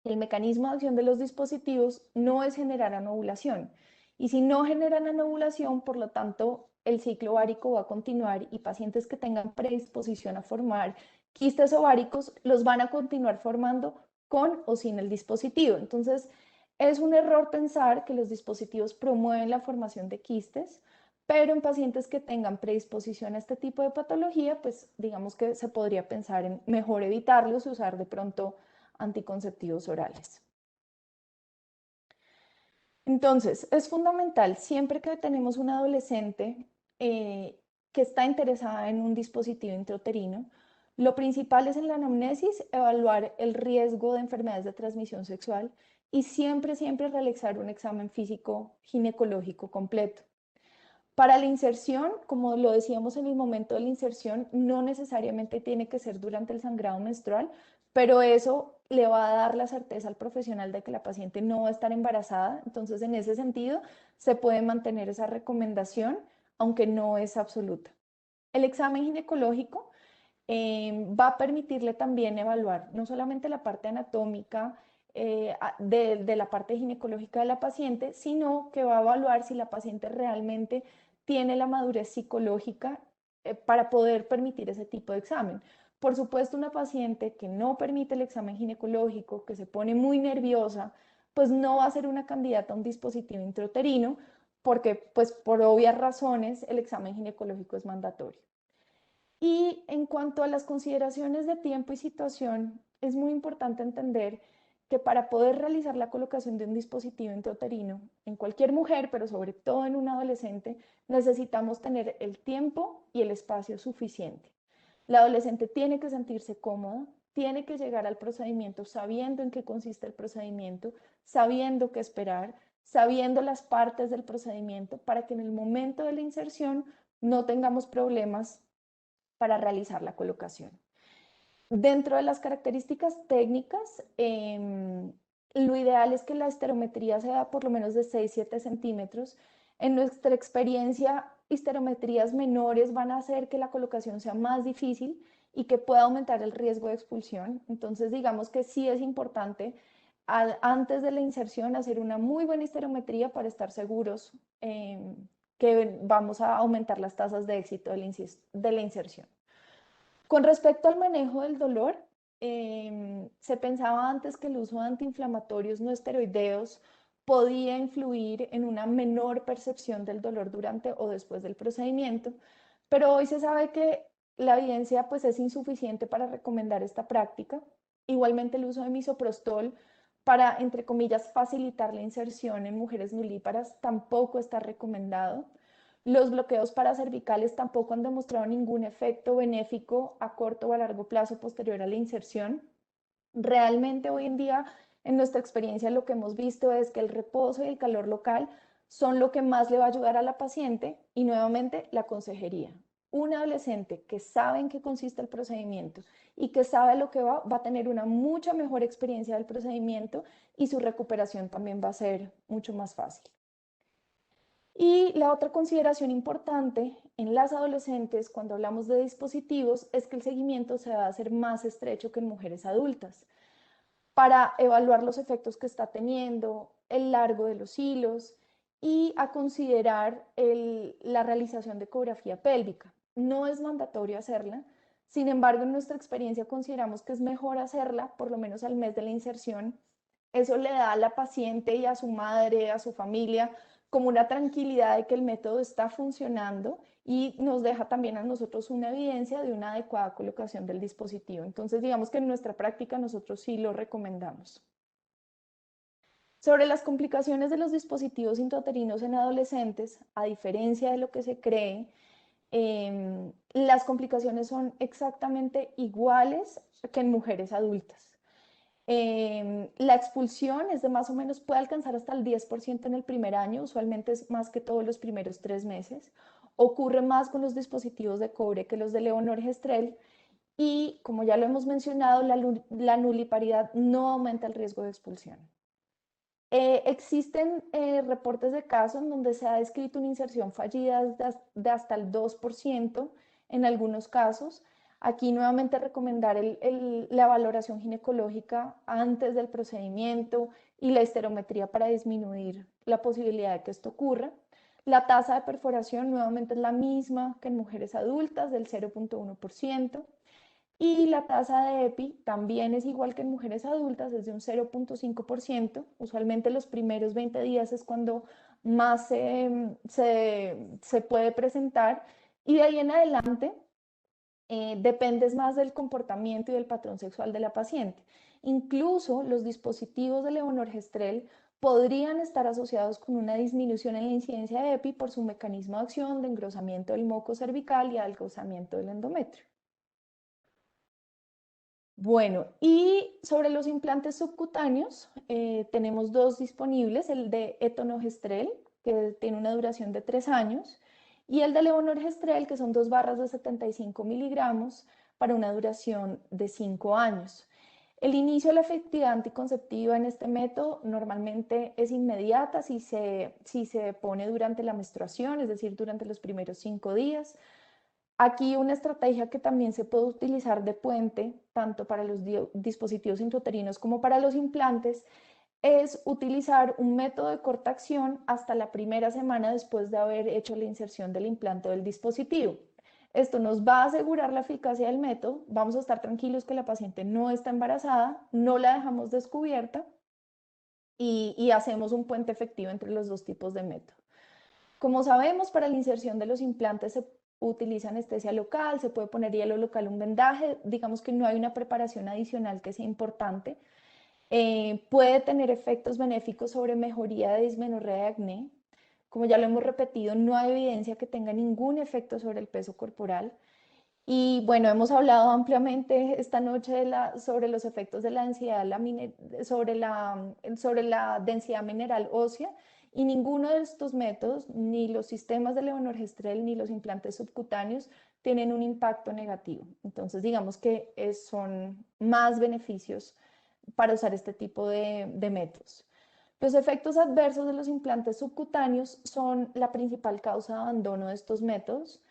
que el mecanismo de acción de los dispositivos no es generar anovulación. Y si no generan anovulación, por lo tanto, el ciclo ovárico va a continuar, y pacientes que tengan predisposición a formar quistes ováricos los van a continuar formando con o sin el dispositivo. Entonces, es un error pensar que los dispositivos promueven la formación de quistes, pero en pacientes que tengan predisposición a este tipo de patología, pues digamos que se podría pensar en mejor evitarlos y usar de pronto anticonceptivos orales. Entonces, es fundamental siempre que tenemos una adolescente que está interesada en un dispositivo intrauterino, lo principal es en la anamnesis evaluar el riesgo de enfermedades de transmisión sexual y siempre realizar un examen físico ginecológico completo. Para la inserción, como lo decíamos en el momento de la inserción, no necesariamente tiene que ser durante el sangrado menstrual, pero eso le va a dar la certeza al profesional de que la paciente no va a estar embarazada. Entonces, en ese sentido, se puede mantener esa recomendación, aunque no es absoluta. El examen ginecológico va a permitirle también evaluar no solamente la parte anatómica de la parte ginecológica de la paciente, sino que va a evaluar si la paciente realmente tiene la madurez psicológica para poder permitir ese tipo de examen. Por supuesto, una paciente que no permite el examen ginecológico, que se pone muy nerviosa, pues no va a ser una candidata a un dispositivo intrauterino, porque pues por obvias razones el examen ginecológico es mandatorio. Y en cuanto a las consideraciones de tiempo y situación, es muy importante entender que para poder realizar la colocación de un dispositivo intrauterino en cualquier mujer, pero sobre todo en un adolescente, necesitamos tener el tiempo y el espacio suficiente. La adolescente tiene que sentirse cómoda, tiene que llegar al procedimiento sabiendo en qué consiste el procedimiento, sabiendo qué esperar, sabiendo las partes del procedimiento, para que en el momento de la inserción no tengamos problemas para realizar la colocación. Dentro de las características técnicas, lo ideal es que la esterometría sea por lo menos de 6-7 centímetros. En nuestra experiencia, esterometrías menores van a hacer que la colocación sea más difícil y que pueda aumentar el riesgo de expulsión. Entonces, digamos que sí es importante antes de la inserción hacer una muy buena esterometría para estar seguros que vamos a aumentar las tasas de éxito de la inserción. Con respecto al manejo del dolor, se pensaba antes que el uso de antiinflamatorios no esteroideos podía influir en una menor percepción del dolor durante o después del procedimiento, pero hoy se sabe que la evidencia pues, es insuficiente para recomendar esta práctica. Igualmente el uso de misoprostol para, entre comillas, facilitar la inserción en mujeres nulíparas tampoco está recomendado. Los bloqueos paracervicales tampoco han demostrado ningún efecto benéfico a corto o a largo plazo posterior a la inserción. Realmente hoy en día, en nuestra experiencia, lo que hemos visto es que el reposo y el calor local son lo que más le va a ayudar a la paciente y nuevamente la consejería. Un adolescente que sabe en qué consiste el procedimiento y que sabe lo que va a tener una mucha mejor experiencia del procedimiento y su recuperación también va a ser mucho más fácil. Y la otra consideración importante en las adolescentes cuando hablamos de dispositivos es que el seguimiento se va a hacer más estrecho que en mujeres adultas para evaluar los efectos que está teniendo, el largo de los hilos y a considerar la realización de ecografía pélvica. No es mandatorio hacerla, sin embargo en nuestra experiencia consideramos que es mejor hacerla por lo menos al mes de la inserción. Eso le da a la paciente y a su madre, a su familia, como una tranquilidad de que el método está funcionando y nos deja también a nosotros una evidencia de una adecuada colocación del dispositivo. Entonces, digamos que en nuestra práctica nosotros sí lo recomendamos. Sobre las complicaciones de los dispositivos intrauterinos en adolescentes, a diferencia de lo que se cree, las complicaciones son exactamente iguales que en mujeres adultas. La expulsión es de más o menos, puede alcanzar hasta el 10% en el primer año, usualmente es más que todos los primeros 3 meses. Ocurre más con los dispositivos de cobre que los de levonorgestrel y, como ya lo hemos mencionado, la nuliparidad no aumenta el riesgo de expulsión. Existen reportes de casos en donde se ha descrito una inserción fallida de hasta el 2% en algunos casos. Aquí nuevamente recomendar la valoración ginecológica antes del procedimiento y la esterometría para disminuir la posibilidad de que esto ocurra. La tasa de perforación nuevamente es la misma que en mujeres adultas, del 0.1%. Y la tasa de EPI también es igual que en mujeres adultas, es de un 0.5%. Usualmente los primeros 20 días es cuando más se puede presentar. Y de ahí en adelante dependes más del comportamiento y del patrón sexual de la paciente. Incluso los dispositivos de levonorgestrel podrían estar asociados con una disminución en la incidencia de EPI por su mecanismo de acción de engrosamiento del moco cervical y adelgazamiento del endometrio. Bueno, y sobre los implantes subcutáneos, tenemos 2 disponibles, el de etonogestrel, que tiene una duración de 3 años, y el de levonorgestrel, que son 2 barras de 75 miligramos para una duración de 5 años. El inicio de la efectividad anticonceptiva en este método normalmente es inmediata si se pone durante la menstruación, es decir, durante los primeros 5 días. Aquí una estrategia que también se puede utilizar de puente, tanto para los dispositivos intrauterinos como para los implantes, es utilizar un método de corta acción hasta la primera semana después de haber hecho la inserción del implante o del dispositivo. Esto nos va a asegurar la eficacia del método, vamos a estar tranquilos que la paciente no está embarazada, no la dejamos descubierta y hacemos un puente efectivo entre los 2 tipos de método. Como sabemos, para la inserción de los implantes se utiliza anestesia local, se puede poner hielo local, un vendaje, digamos que no hay una preparación adicional que sea importante. Puede tener efectos benéficos sobre mejoría de dismenorrea y acné. Como ya lo hemos repetido, no hay evidencia que tenga ningún efecto sobre el peso corporal. Y bueno, hemos hablado ampliamente esta noche sobre los efectos de la densidad, sobre la densidad mineral ósea, y ninguno de estos métodos, ni los sistemas de levonorgestrel ni los implantes subcutáneos, tienen un impacto negativo. Entonces, digamos que son más beneficios para usar este tipo de métodos. Los efectos adversos de los implantes subcutáneos son la principal causa de abandono de estos métodos.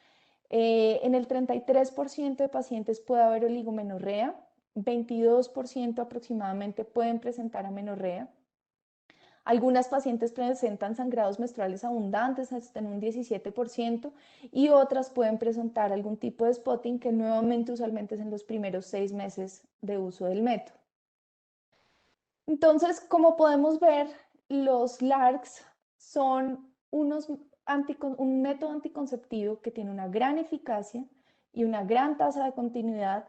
En el 33% de pacientes puede haber oligomenorrea, 22% aproximadamente pueden presentar amenorrea. Algunas pacientes presentan sangrados menstruales abundantes, hasta en un 17%, y otras pueden presentar algún tipo de spotting que nuevamente usualmente es en los primeros 6 meses de uso del método. Entonces, como podemos ver, los LARCs son un método anticonceptivo que tiene una gran eficacia y una gran tasa de continuidad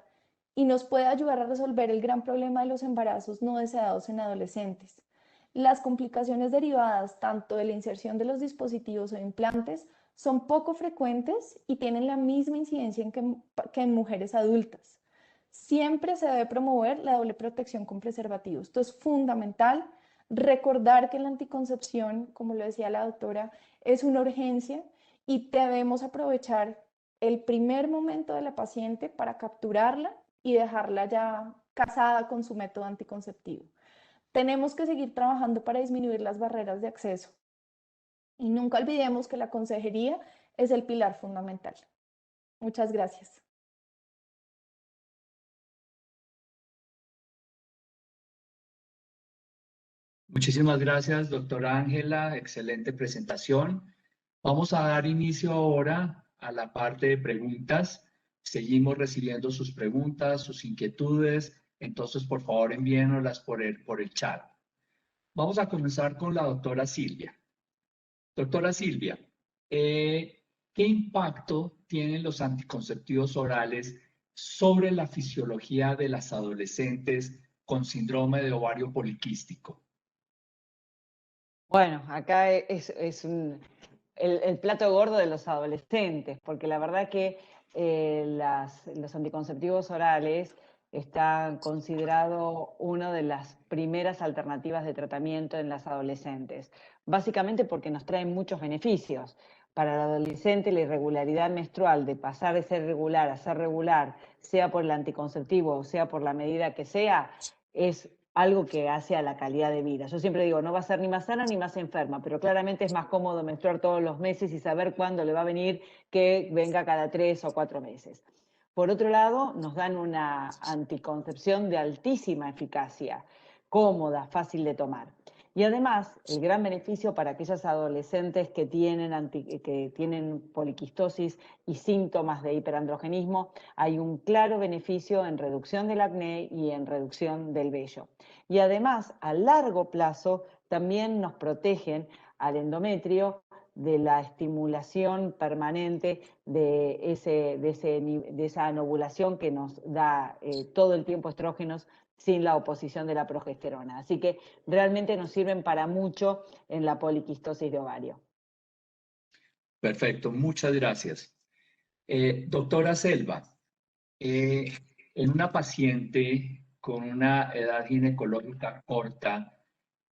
y nos puede ayudar a resolver el gran problema de los embarazos no deseados en adolescentes. Las complicaciones derivadas tanto de la inserción de los dispositivos o implantes son poco frecuentes y tienen la misma incidencia que en mujeres adultas. Siempre se debe promover la doble protección con preservativos. Esto es fundamental. Recordar que la anticoncepción, como lo decía la doctora, es una urgencia y debemos aprovechar el primer momento de la paciente para capturarla y dejarla ya casada con su método anticonceptivo. Tenemos que seguir trabajando para disminuir las barreras de acceso. Y nunca olvidemos que la consejería es el pilar fundamental. Muchas gracias. Muchísimas gracias, doctora Ángela. Excelente presentación. Vamos a dar inicio ahora a la parte de preguntas. Seguimos recibiendo sus preguntas, sus inquietudes. Entonces, por favor, envíenoslas por el chat. Vamos a comenzar con la doctora Silvia. Doctora Silvia, ¿qué impacto tienen los anticonceptivos orales sobre la fisiología de las adolescentes con síndrome de ovario poliquístico? Bueno, acá es el plato gordo de los adolescentes, porque la verdad que los anticonceptivos orales están considerados una de las primeras alternativas de tratamiento en las adolescentes, básicamente porque nos traen muchos beneficios. Para el adolescente, la irregularidad menstrual, de pasar de ser regular a ser regular, sea por el anticonceptivo o sea por la medida que sea, es algo que hace a la calidad de vida. Yo siempre digo, no va a ser ni más sana ni más enferma, pero claramente es más cómodo menstruar todos los meses y saber cuándo le va a venir que venga cada 3 o 4 meses. Por otro lado, nos dan una anticoncepción de altísima eficacia, cómoda, fácil de tomar. Y además, el gran beneficio para aquellas adolescentes que tienen poliquistosis y síntomas de hiperandrogenismo, hay un claro beneficio en reducción del acné y en reducción del vello. Y además, a largo plazo, también nos protegen al endometrio de la estimulación permanente de esa anovulación que nos da todo el tiempo estrógenos sin la oposición de la progesterona. Así que realmente nos sirven para mucho en la poliquistosis de ovario. Perfecto, muchas gracias. Doctora Selva, en una paciente con una edad ginecológica corta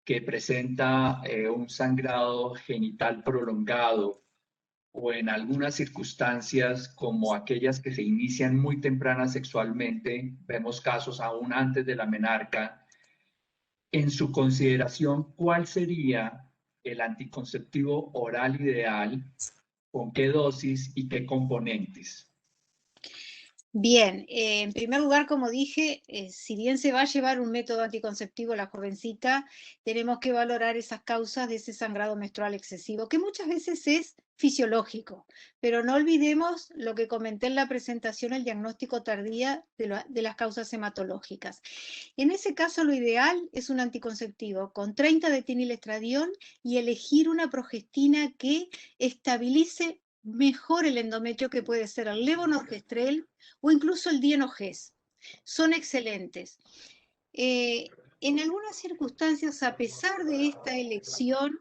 que presenta un sangrado genital prolongado o en algunas circunstancias como aquellas que se inician muy tempranas sexualmente, vemos casos aún antes de la menarca, en su consideración, ¿cuál sería el anticonceptivo oral ideal? ¿Con qué dosis y qué componentes? Bien, en primer lugar, como dije, si bien se va a llevar un método anticonceptivo a la jovencita, tenemos que valorar esas causas de ese sangrado menstrual excesivo, que muchas veces es fisiológico, pero no olvidemos lo que comenté en la presentación, el diagnóstico tardío de las causas hematológicas. En ese caso, lo ideal es un anticonceptivo con 30 de etinilestradiol y elegir una progestina que estabilice mejor el endometrio, que puede ser el levonorgestrel o incluso el dienogés. Son excelentes. En algunas circunstancias, a pesar de esta elección,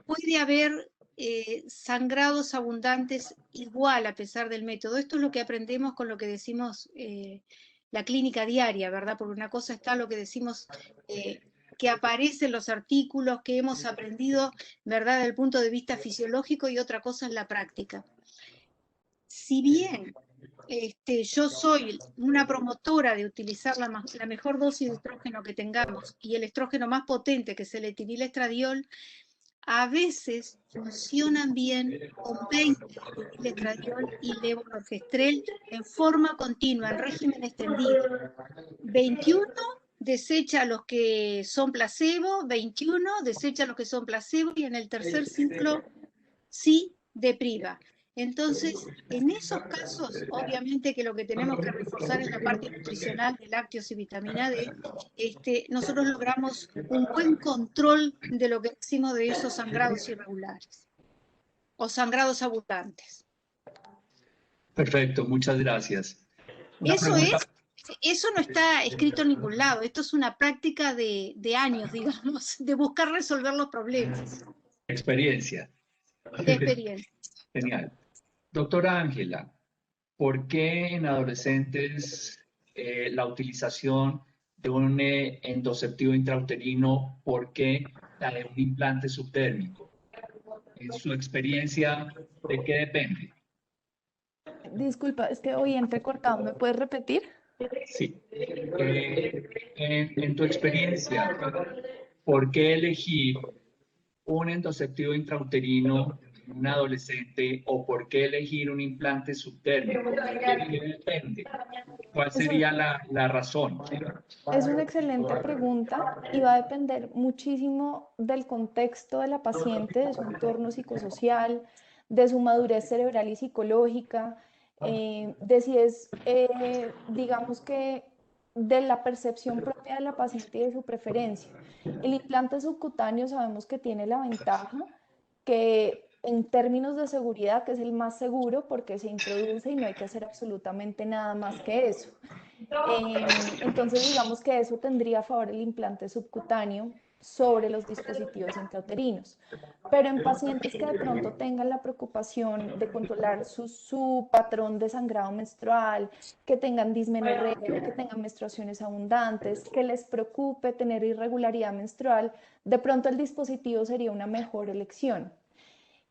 puede haber sangrados abundantes igual a pesar del método. Esto es lo que aprendemos con lo que decimos la clínica diaria, ¿verdad? Porque una cosa está lo que decimos que aparece en los artículos que hemos aprendido, ¿verdad?, desde el punto de vista fisiológico, y otra cosa es la práctica. si bien yo soy una promotora de utilizar la mejor dosis de estrógeno que tengamos y el estrógeno más potente, que es el etinilestradiol, a veces funcionan bien con 20 de etinilestradiol y levonorgestrel en forma continua, en régimen extendido. 21 desecha los que son placebo, 21 desecha los que son placebo y en el tercer ciclo sí depriva. Entonces, en esos casos, obviamente que lo que tenemos que reforzar es la parte nutricional de lácteos y vitamina D. Nosotros logramos un buen control de lo que decimos de esos sangrados irregulares o sangrados abundantes. Perfecto, muchas gracias. Eso no está escrito en ningún lado. Esto es una práctica de años, digamos, de buscar resolver los problemas. Experiencia. De experiencia. Genial. Doctora Ángela, ¿por qué en adolescentes la utilización de un endoceptivo intrauterino, por qué la de un implante subdérmico? En su experiencia, ¿de qué depende? Disculpa, es que hoy entrecortado, ¿me puedes repetir? Sí. En tu experiencia, ¿por qué elegir un endoceptivo intrauterino en un adolescente o por qué elegir un implante subdérmico? ¿De qué depende? ¿Cuál sería la razón? Es una excelente pregunta y va a depender muchísimo del contexto de la paciente, de su entorno psicosocial, de su madurez cerebral y psicológica, de si es, digamos que, de la percepción propia de la paciente y de su preferencia. El implante subcutáneo sabemos que tiene la ventaja que en términos de seguridad, que es el más seguro porque se introduce y no hay que hacer absolutamente nada más que eso. Entonces, digamos que eso tendría a favor el implante subcutáneo sobre los dispositivos intrauterinos. Pero en pacientes que de pronto tengan la preocupación de controlar su patrón de sangrado menstrual, que tengan dismenorrea, que tengan menstruaciones abundantes, que les preocupe tener irregularidad menstrual, de pronto el dispositivo sería una mejor elección.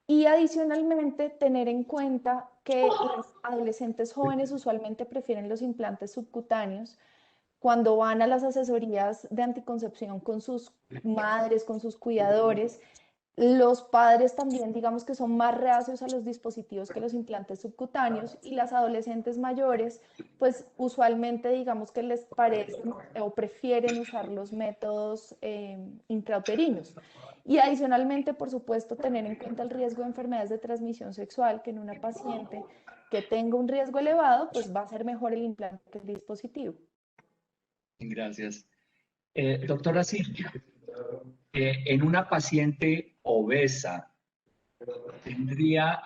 Y adicionalmente, tener en cuenta que los adolescentes jóvenes usualmente prefieren los implantes subcutáneos cuando van a las asesorías de anticoncepción con sus madres, con sus cuidadores. Los padres también, digamos que son más reacios a los dispositivos que los implantes subcutáneos y las adolescentes mayores, pues usualmente digamos que les parecen o prefieren usar los métodos intrauterinos. Y adicionalmente, por supuesto, tener en cuenta el riesgo de enfermedades de transmisión sexual, que en una paciente que tenga un riesgo elevado, pues va a ser mejor el implante que el dispositivo. Gracias. Doctora Silvia, en una paciente obesa, ¿tendría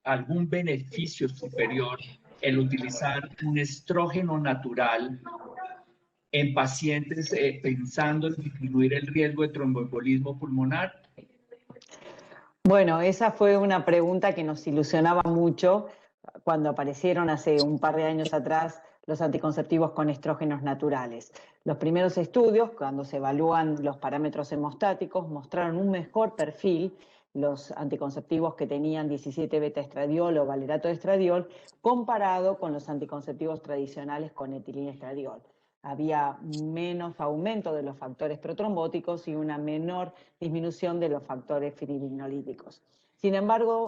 algún beneficio superior el utilizar un estrógeno natural en pacientes pensando en disminuir el riesgo de tromboembolismo pulmonar? Bueno, esa fue una pregunta que nos ilusionaba mucho cuando aparecieron hace un par de años atrás los anticonceptivos con estrógenos naturales. Los primeros estudios, cuando se evalúan los parámetros hemostáticos, mostraron un mejor perfil, los anticonceptivos que tenían 17-beta-estradiol o valerato de estradiol, comparado con los anticonceptivos tradicionales con etilenestradiol. Había menos aumento de los factores protrombóticos y una menor disminución de los factores fibrinolíticos. Sin embargo,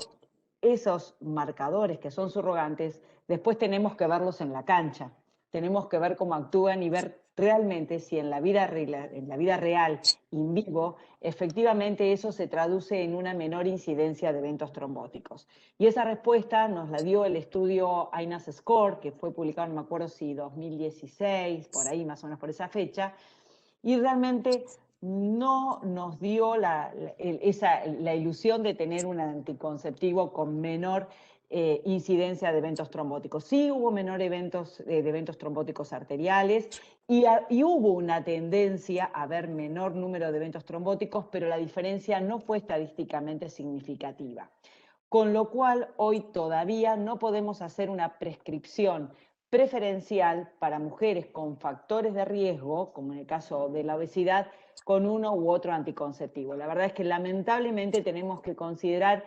esos marcadores que son surrogantes, después tenemos que verlos en la cancha, tenemos que ver cómo actúan y ver realmente si en la vida real, in vivo, efectivamente eso se traduce en una menor incidencia de eventos trombóticos. Y esa respuesta nos la dio el estudio INAS Score, que fue publicado, no me acuerdo si 2016, por ahí más o menos por esa fecha, y realmente no nos dio la ilusión de tener un anticonceptivo con menor incidencia de eventos trombóticos. Sí hubo menor de eventos trombóticos arteriales y hubo una tendencia a ver menor número de eventos trombóticos, pero la diferencia no fue estadísticamente significativa. Con lo cual, hoy todavía no podemos hacer una prescripción preferencial para mujeres con factores de riesgo, como en el caso de la obesidad, con uno u otro anticonceptivo. La verdad es que lamentablemente tenemos que considerar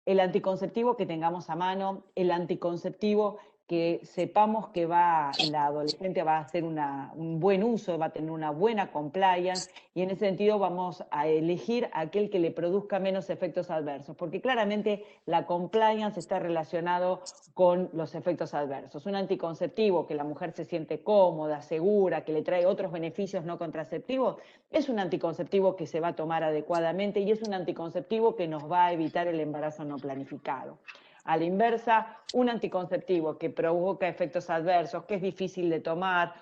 el anticonceptivo que tengamos a mano, el anticonceptivo que sepamos que la adolescente va a hacer un buen uso, va a tener una buena compliance, y en ese sentido vamos a elegir aquel que le produzca menos efectos adversos, porque claramente la compliance está relacionado con los efectos adversos. Un anticonceptivo que la mujer se siente cómoda, segura, que le trae otros beneficios no contraceptivos, es un anticonceptivo que se va a tomar adecuadamente y es un anticonceptivo que nos va a evitar el embarazo no planificado. A la inversa, un anticonceptivo que provoca efectos adversos, que es difícil de tomar,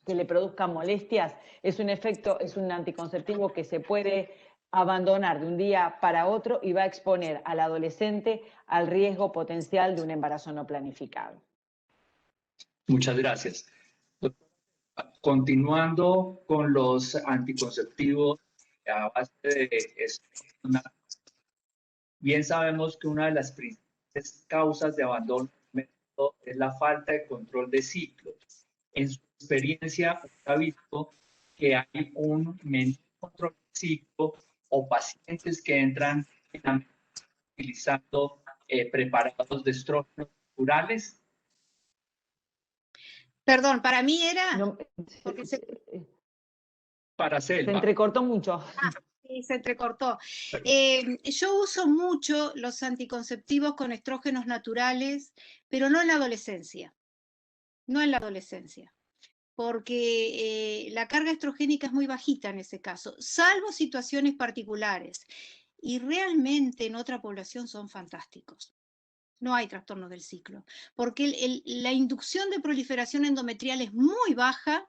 que le produzca molestias, es un anticonceptivo que se puede abandonar de un día para otro y va a exponer al adolescente al riesgo potencial de un embarazo no planificado. Muchas gracias. Continuando con los anticonceptivos a base de estrona, bien sabemos que una de las principales causas de abandono del método es la falta de control de ciclos. En su experiencia, ¿ha visto que hay un menor control de ciclo o pacientes que entran utilizando preparados de estrógenos naturales? Perdón, para mí era... No, porque Para Selva. Se entrecortó mucho. Sí, se entrecortó. Yo uso mucho los anticonceptivos con estrógenos naturales, pero no en la adolescencia. No en la adolescencia. Porque la carga estrogénica es muy bajita en ese caso, salvo situaciones particulares. Y realmente en otra población son fantásticos. No hay trastornos del ciclo, porque la inducción de proliferación endometrial es muy baja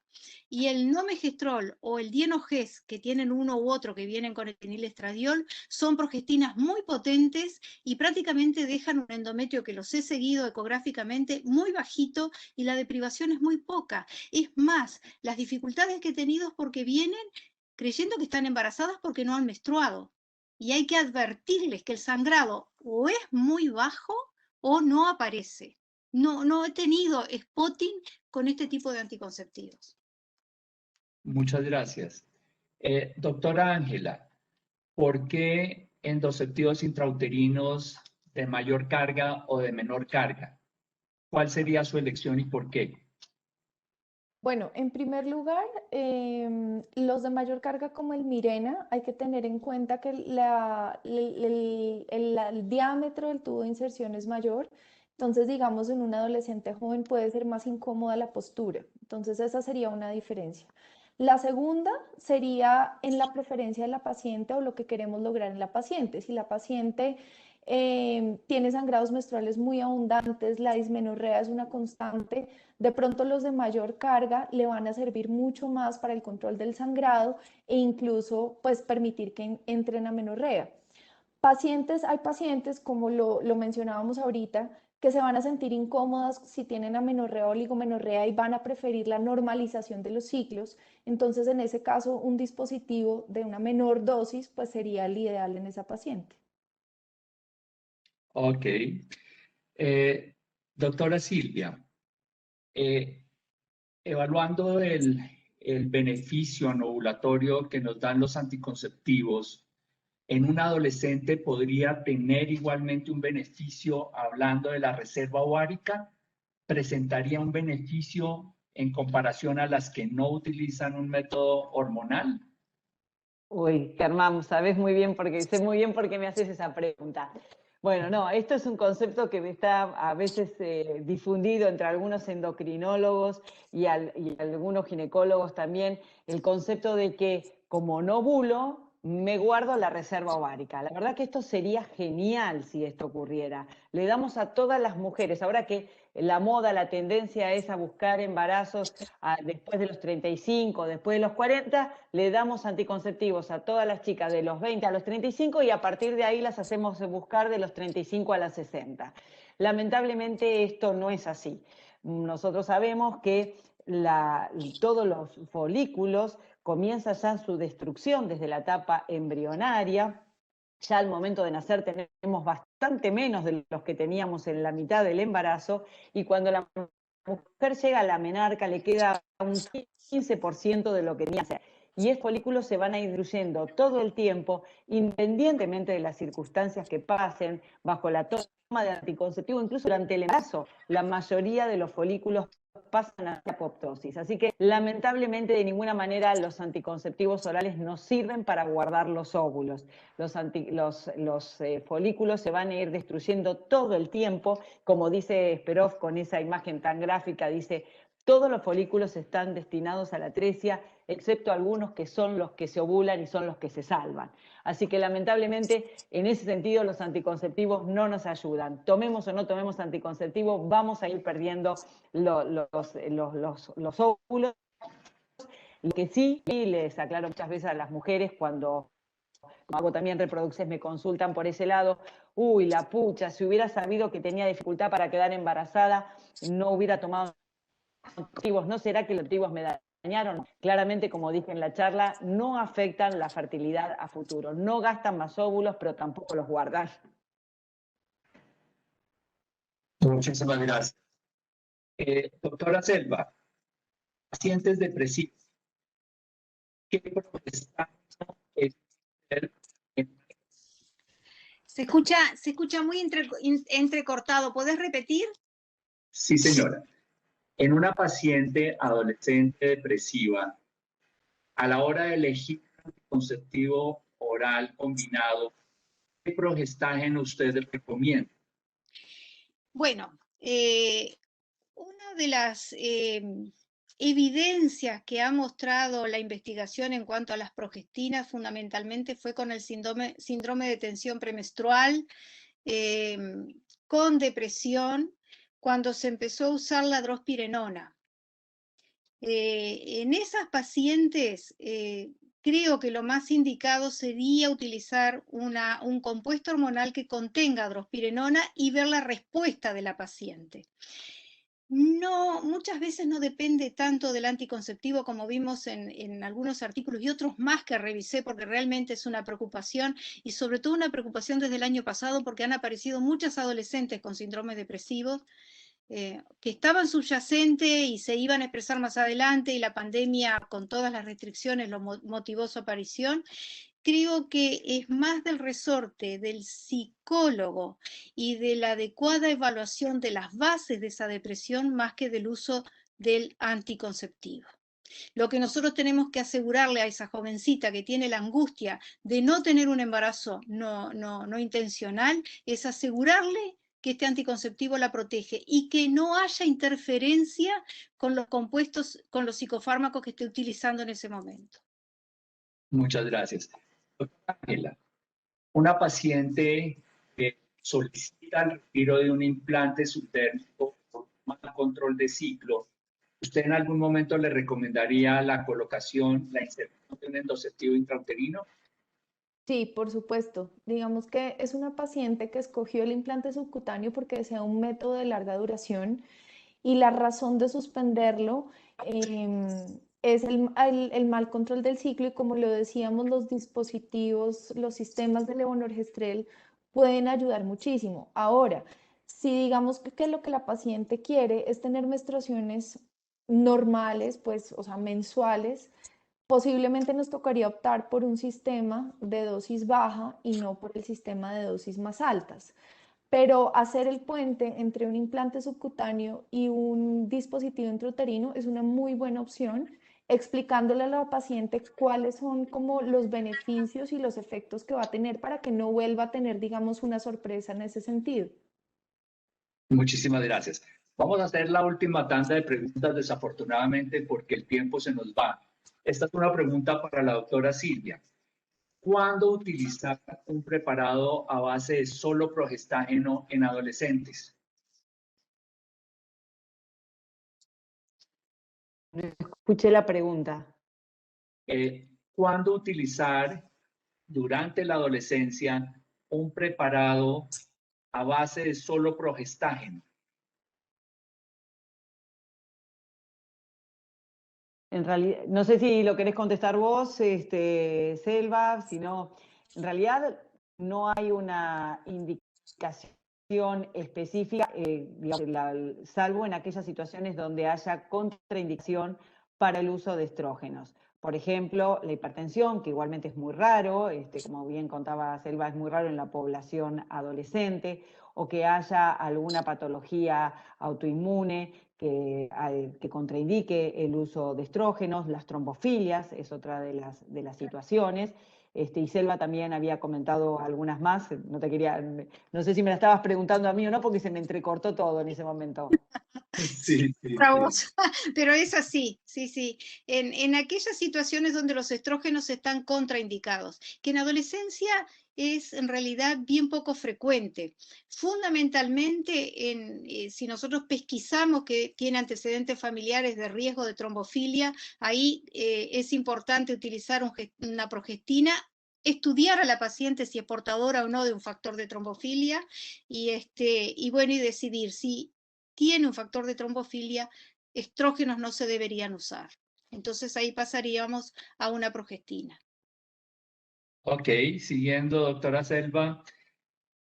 y el nomegestrol o el dienogés, que tienen uno u otro que vienen con el fenilestradiol, son progestinas muy potentes y prácticamente dejan un endometrio que los he seguido ecográficamente muy bajito y la deprivación es muy poca. Es más, las dificultades que he tenido es porque vienen creyendo que están embarazadas porque no han menstruado. Y hay que advertirles que el sangrado o es muy bajo o no aparece. No he tenido spotting con este tipo de anticonceptivos. Muchas gracias. Doctora Ángela, ¿por qué endoceptivos intrauterinos de mayor carga o de menor carga? ¿Cuál sería su elección y por qué? Bueno, en primer lugar, los de mayor carga como el Mirena, hay que tener en cuenta que el diámetro del tubo de inserción es mayor. Entonces, digamos, en un adolescente joven puede ser más incómoda la postura. Entonces, esa sería una diferencia. La segunda sería en la preferencia de la paciente o lo que queremos lograr en la paciente. Si la paciente tiene sangrados menstruales muy abundantes, la dismenorrea es una constante, de pronto los de mayor carga le van a servir mucho más para el control del sangrado e incluso pues permitir que entren a menorrea. Hay pacientes, como lo mencionábamos ahorita, que se van a sentir incómodas si tienen amenorrea o oligomenorrea y van a preferir la normalización de los ciclos. Entonces, en ese caso, un dispositivo de una menor dosis pues sería el ideal en esa paciente. Ok. Doctora Silvia, evaluando el beneficio anovulatorio que nos dan los anticonceptivos, ¿en un adolescente podría tener igualmente un beneficio hablando de la reserva ovárica? ¿Presentaría un beneficio en comparación a las que no utilizan un método hormonal? Uy, Germán, sabes muy bien sé muy bien por qué me haces esa pregunta. Bueno, no, esto es un concepto que está a veces difundido entre algunos endocrinólogos y algunos ginecólogos también, el concepto de que como no ovulo, me guardo la reserva ovárica. La verdad que esto sería genial si esto ocurriera. Le damos a todas las mujeres, ahora que la moda, la tendencia es a buscar embarazos después de los 35, después de los 40, le damos anticonceptivos a todas las chicas de los 20 a los 35 y a partir de ahí las hacemos buscar de los 35 a las 60. Lamentablemente esto no es así. Nosotros sabemos que todos los folículos comienza ya su destrucción desde la etapa embrionaria. Ya al momento de nacer tenemos bastante menos de los que teníamos en la mitad del embarazo y cuando la mujer llega a la menarca le queda un 15% de lo que tenía. y estos folículos se van a ir diluyendo todo el tiempo, independientemente de las circunstancias que pasen, bajo la toma de anticonceptivo, incluso durante el embarazo, la mayoría de los folículos pasan a la apoptosis. Así que lamentablemente de ninguna manera los anticonceptivos orales no sirven para guardar los óvulos. Los folículos se van a ir destruyendo todo el tiempo, como dice Esperov con esa imagen tan gráfica, dice: todos los folículos están destinados a la atresia, excepto algunos que son los que se ovulan y son los que se salvan. Así que lamentablemente, en ese sentido, los anticonceptivos no nos ayudan. Tomemos o no tomemos anticonceptivos, vamos a ir perdiendo los óvulos. Lo que sí les aclaro muchas veces a las mujeres cuando hago también reproducciones, me consultan por ese lado: uy, la pucha, si hubiera sabido que tenía dificultad para quedar embarazada, no hubiera tomado anticonceptivos. ¿No será que los anticonceptivos me dañaron? Claramente, como dije en la charla, no afectan la fertilidad a futuro. No gastan más óvulos, pero tampoco los guardan. Muchísimas gracias. Doctora Selva, pacientes depresivos, ¿qué protesta Se escucha muy entrecortado. ¿Podés repetir? Sí, señora. En una paciente adolescente depresiva, a la hora de elegir un anticonceptivo oral combinado, ¿qué progestágeno usted recomienda? Bueno, una de las evidencias que ha mostrado la investigación en cuanto a las progestinas fundamentalmente fue con el síndrome de tensión premenstrual, con depresión, cuando se empezó a usar la drospirenona. En esas pacientes creo que lo más indicado sería utilizar un compuesto hormonal que contenga drospirenona y ver la respuesta de la paciente. No, muchas veces no depende tanto del anticonceptivo como vimos en algunos artículos y otros más que revisé, porque realmente es una preocupación y sobre todo una preocupación desde el año pasado, porque han aparecido muchas adolescentes con síndromes depresivos que estaban subyacentes y se iban a expresar más adelante, y la pandemia con todas las restricciones lo motivó su aparición. Creo que es más del resorte del psicólogo y de la adecuada evaluación de las bases de esa depresión más que del uso del anticonceptivo. Lo que nosotros tenemos que asegurarle a esa jovencita que tiene la angustia de no tener un embarazo no intencional es asegurarle que este anticonceptivo la protege y que no haya interferencia con los compuestos, con los psicofármacos que esté utilizando en ese momento. Muchas gracias. Doctora Ángela, una paciente que solicita el retiro de un implante subdérmico por mal control de ciclo, ¿usted en algún momento le recomendaría la colocación, la inserción de un endoceptivo intrauterino? Sí, por supuesto. Digamos que es una paciente que escogió el implante subcutáneo porque desea un método de larga duración y la razón de suspenderlo es el mal control del ciclo, y como lo decíamos, los dispositivos, los sistemas de levonorgestrel pueden ayudar muchísimo. Ahora, si digamos que lo que la paciente quiere es tener menstruaciones normales, pues, o sea, mensuales, posiblemente nos tocaría optar por un sistema de dosis baja y no por el sistema de dosis más altas. Pero hacer el puente entre un implante subcutáneo y un dispositivo intrauterino es una muy buena opción, explicándole a la paciente cuáles son como los beneficios y los efectos que va a tener para que no vuelva a tener, digamos, una sorpresa en ese sentido. Muchísimas gracias. Vamos a hacer la última tanda de preguntas, desafortunadamente, porque el tiempo se nos va. Esta es una pregunta para la doctora Silvia. ¿Cuándo utilizar un preparado a base de solo progestágeno en adolescentes? Escuché la pregunta. ¿Cuándo utilizar durante la adolescencia un preparado a base de solo progestágeno? En realidad, no sé si lo querés contestar vos, Selva, si no, en realidad no hay una indicación específica, digamos, salvo en aquellas situaciones donde haya contraindicación para el uso de estrógenos. Por ejemplo, la hipertensión, que igualmente es muy raro, como bien contaba Selva, es muy raro en la población adolescente, o que haya alguna patología autoinmune que contraindique el uso de estrógenos. Las trombofilias es otra de las situaciones. Y Selva también había comentado algunas más, no sé si me la estabas preguntando a mí o no, porque se me entrecortó todo en ese momento. Sí, sí, Para sí. vos. Pero es así, sí, sí. En aquellas situaciones donde los estrógenos están contraindicados, que en adolescencia es en realidad bien poco frecuente. Fundamentalmente, si nosotros pesquisamos que tiene antecedentes familiares de riesgo de trombofilia, ahí es importante utilizar una progestina, estudiar a la paciente si es portadora o no de un factor de trombofilia y bueno, y decidir si tiene un factor de trombofilia, estrógenos no se deberían usar. Entonces ahí pasaríamos a una progestina. Ok, siguiendo, doctora Selva,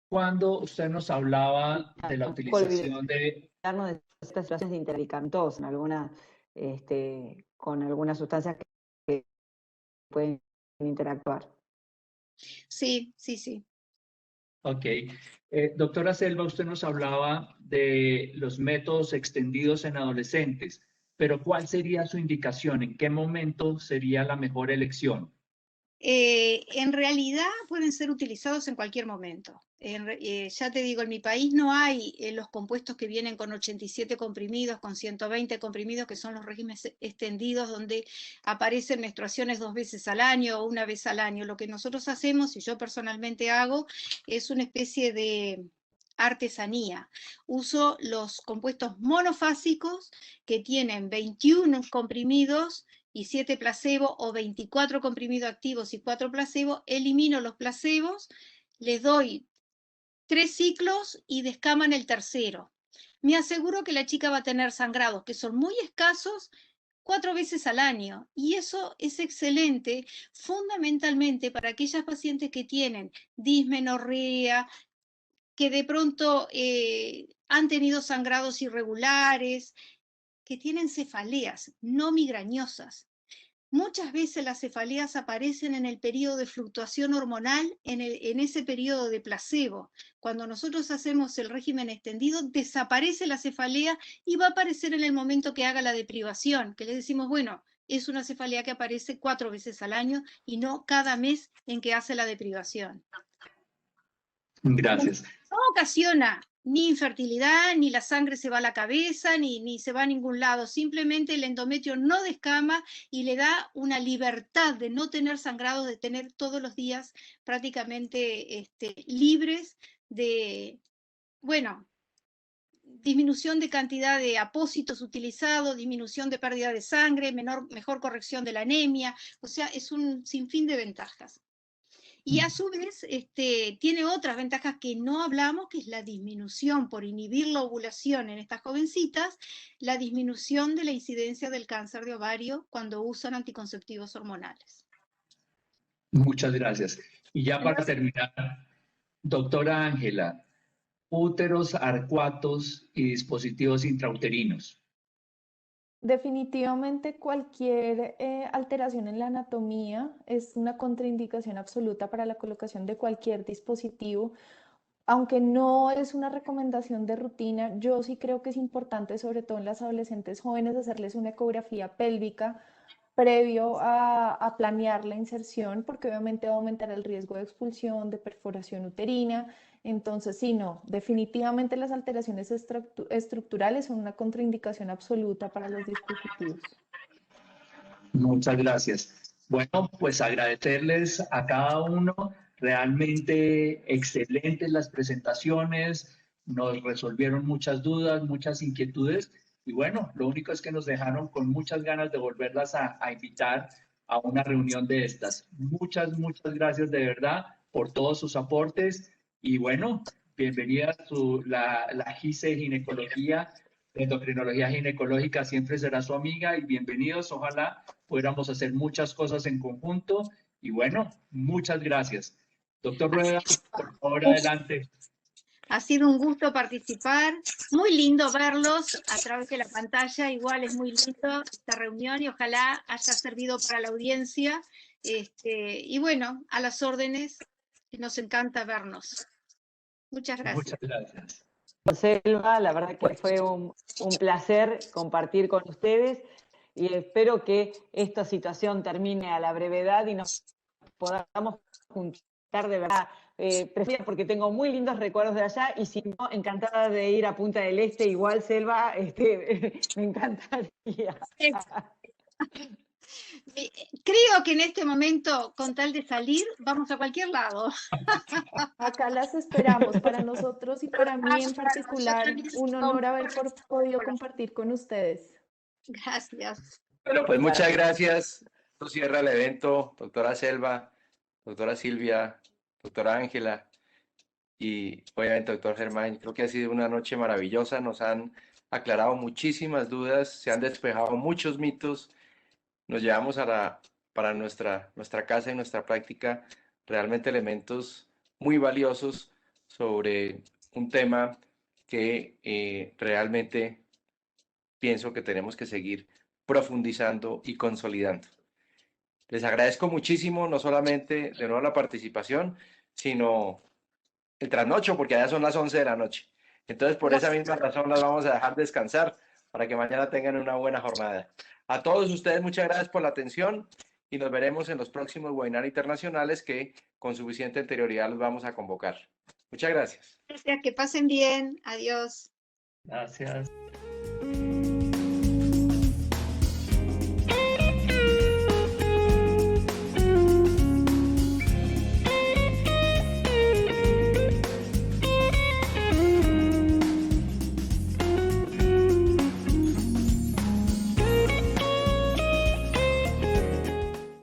cuando usted nos hablaba de la utilización de... De estas situaciones de interdicantosa con algunas sustancias que pueden interactuar. Sí, sí, sí. Ok. Doctora Selva, usted nos hablaba de los métodos extendidos en adolescentes, pero ¿cuál sería su indicación? ¿En qué momento sería la mejor elección? En realidad pueden ser utilizados en cualquier momento. Ya te digo, en mi país no hay los compuestos que vienen con 87 comprimidos, con 120 comprimidos, que son los regímenes extendidos, donde aparecen menstruaciones 2 veces al año o 1 vez al año. Lo que nosotros hacemos, y yo personalmente hago, es una especie de artesanía. Uso los compuestos monofásicos que tienen 21 comprimidos y 7 placebo, o 24 comprimidos activos y 4 placebo, elimino los placebos, les doy 3 ciclos y descaman el tercero. Me aseguro que la chica va a tener sangrados, que son muy escasos, 4 veces al año. Y eso es excelente, fundamentalmente para aquellas pacientes que tienen dismenorrea, que de pronto han tenido sangrados irregulares, que tienen cefaleas no migrañosas. Muchas veces las cefaleas aparecen en el periodo de fluctuación hormonal, en ese periodo de placebo. Cuando nosotros hacemos el régimen extendido, desaparece la cefalea y va a aparecer en el momento que haga la deprivación, que le decimos, bueno, es una cefalea que aparece 4 veces al año y no cada mes en que hace la deprivación. Gracias. No ocasiona ni infertilidad, ni la sangre se va a la cabeza, ni se va a ningún lado. Simplemente el endometrio no descama y le da una libertad de no tener sangrados, de tener todos los días prácticamente libres de, bueno, disminución de cantidad de apósitos utilizados, disminución de pérdida de sangre, mejor corrección de la anemia. O sea, es un sinfín de ventajas. Y a su vez tiene otras ventajas que no hablamos, que es la disminución por inhibir la ovulación en estas jovencitas, la disminución de la incidencia del cáncer de ovario cuando usan anticonceptivos hormonales. Muchas gracias. Y ya para terminar, doctora Ángela, úteros, arcuatos y dispositivos intrauterinos. Definitivamente cualquier alteración en la anatomía es una contraindicación absoluta para la colocación de cualquier dispositivo. Aunque no es una recomendación de rutina, yo sí creo que es importante, sobre todo en las adolescentes jóvenes, hacerles una ecografía pélvica previo a planear la inserción, porque obviamente va a aumentar el riesgo de expulsión, de perforación uterina. Entonces, sí, no, definitivamente las alteraciones estructurales son una contraindicación absoluta para los dispositivos. Muchas gracias. Bueno, pues agradecerles a cada uno. Realmente excelentes las presentaciones, nos resolvieron muchas dudas, muchas inquietudes y bueno, lo único es que nos dejaron con muchas ganas de volverlas a invitar a una reunión de estas. Muchas gracias de verdad por todos sus aportes y bueno, bienvenida a la GICE Ginecología, Endocrinología Ginecológica, siempre será su amiga y bienvenidos, ojalá pudiéramos hacer muchas cosas en conjunto y bueno, muchas gracias. Doctor Rueda, por favor, adelante. Ha sido un gusto participar, muy lindo verlos a través de la pantalla, igual es muy lindo esta reunión y ojalá haya servido para la audiencia. Y bueno, a las órdenes, nos encanta vernos. Muchas gracias. Muchas gracias. Selva, la verdad que fue un placer compartir con ustedes y espero que esta situación termine a la brevedad y nos podamos juntar de verdad. Prefiero porque tengo muy lindos recuerdos de allá y si no, encantada de ir a Punta del Este, igual Selva, me encantaría. Creo que en este momento, con tal de salir, vamos a cualquier lado. Acá las esperamos. Para nosotros y para mí en particular, un honor haber podido compartir con ustedes. Gracias. Bueno, pues muchas gracias. Esto cierra el evento, doctora Selva, doctora Silvia, doctora Ángela y obviamente doctor Germán. Creo que ha sido una noche maravillosa, nos han aclarado muchísimas dudas, se han despejado muchos mitos, nos llevamos para nuestra casa y nuestra práctica realmente elementos muy valiosos sobre un tema que realmente pienso que tenemos que seguir profundizando y consolidando. Les agradezco muchísimo, no solamente de nuevo la participación, sino el trasnocho, porque allá son las 11 de la noche. Entonces, por esa misma razón, las vamos a dejar descansar para que mañana tengan una buena jornada. A todos ustedes, muchas gracias por la atención y nos veremos en los próximos webinars internacionales que con suficiente anterioridad los vamos a convocar. Muchas gracias. Gracias, que pasen bien. Adiós. Gracias.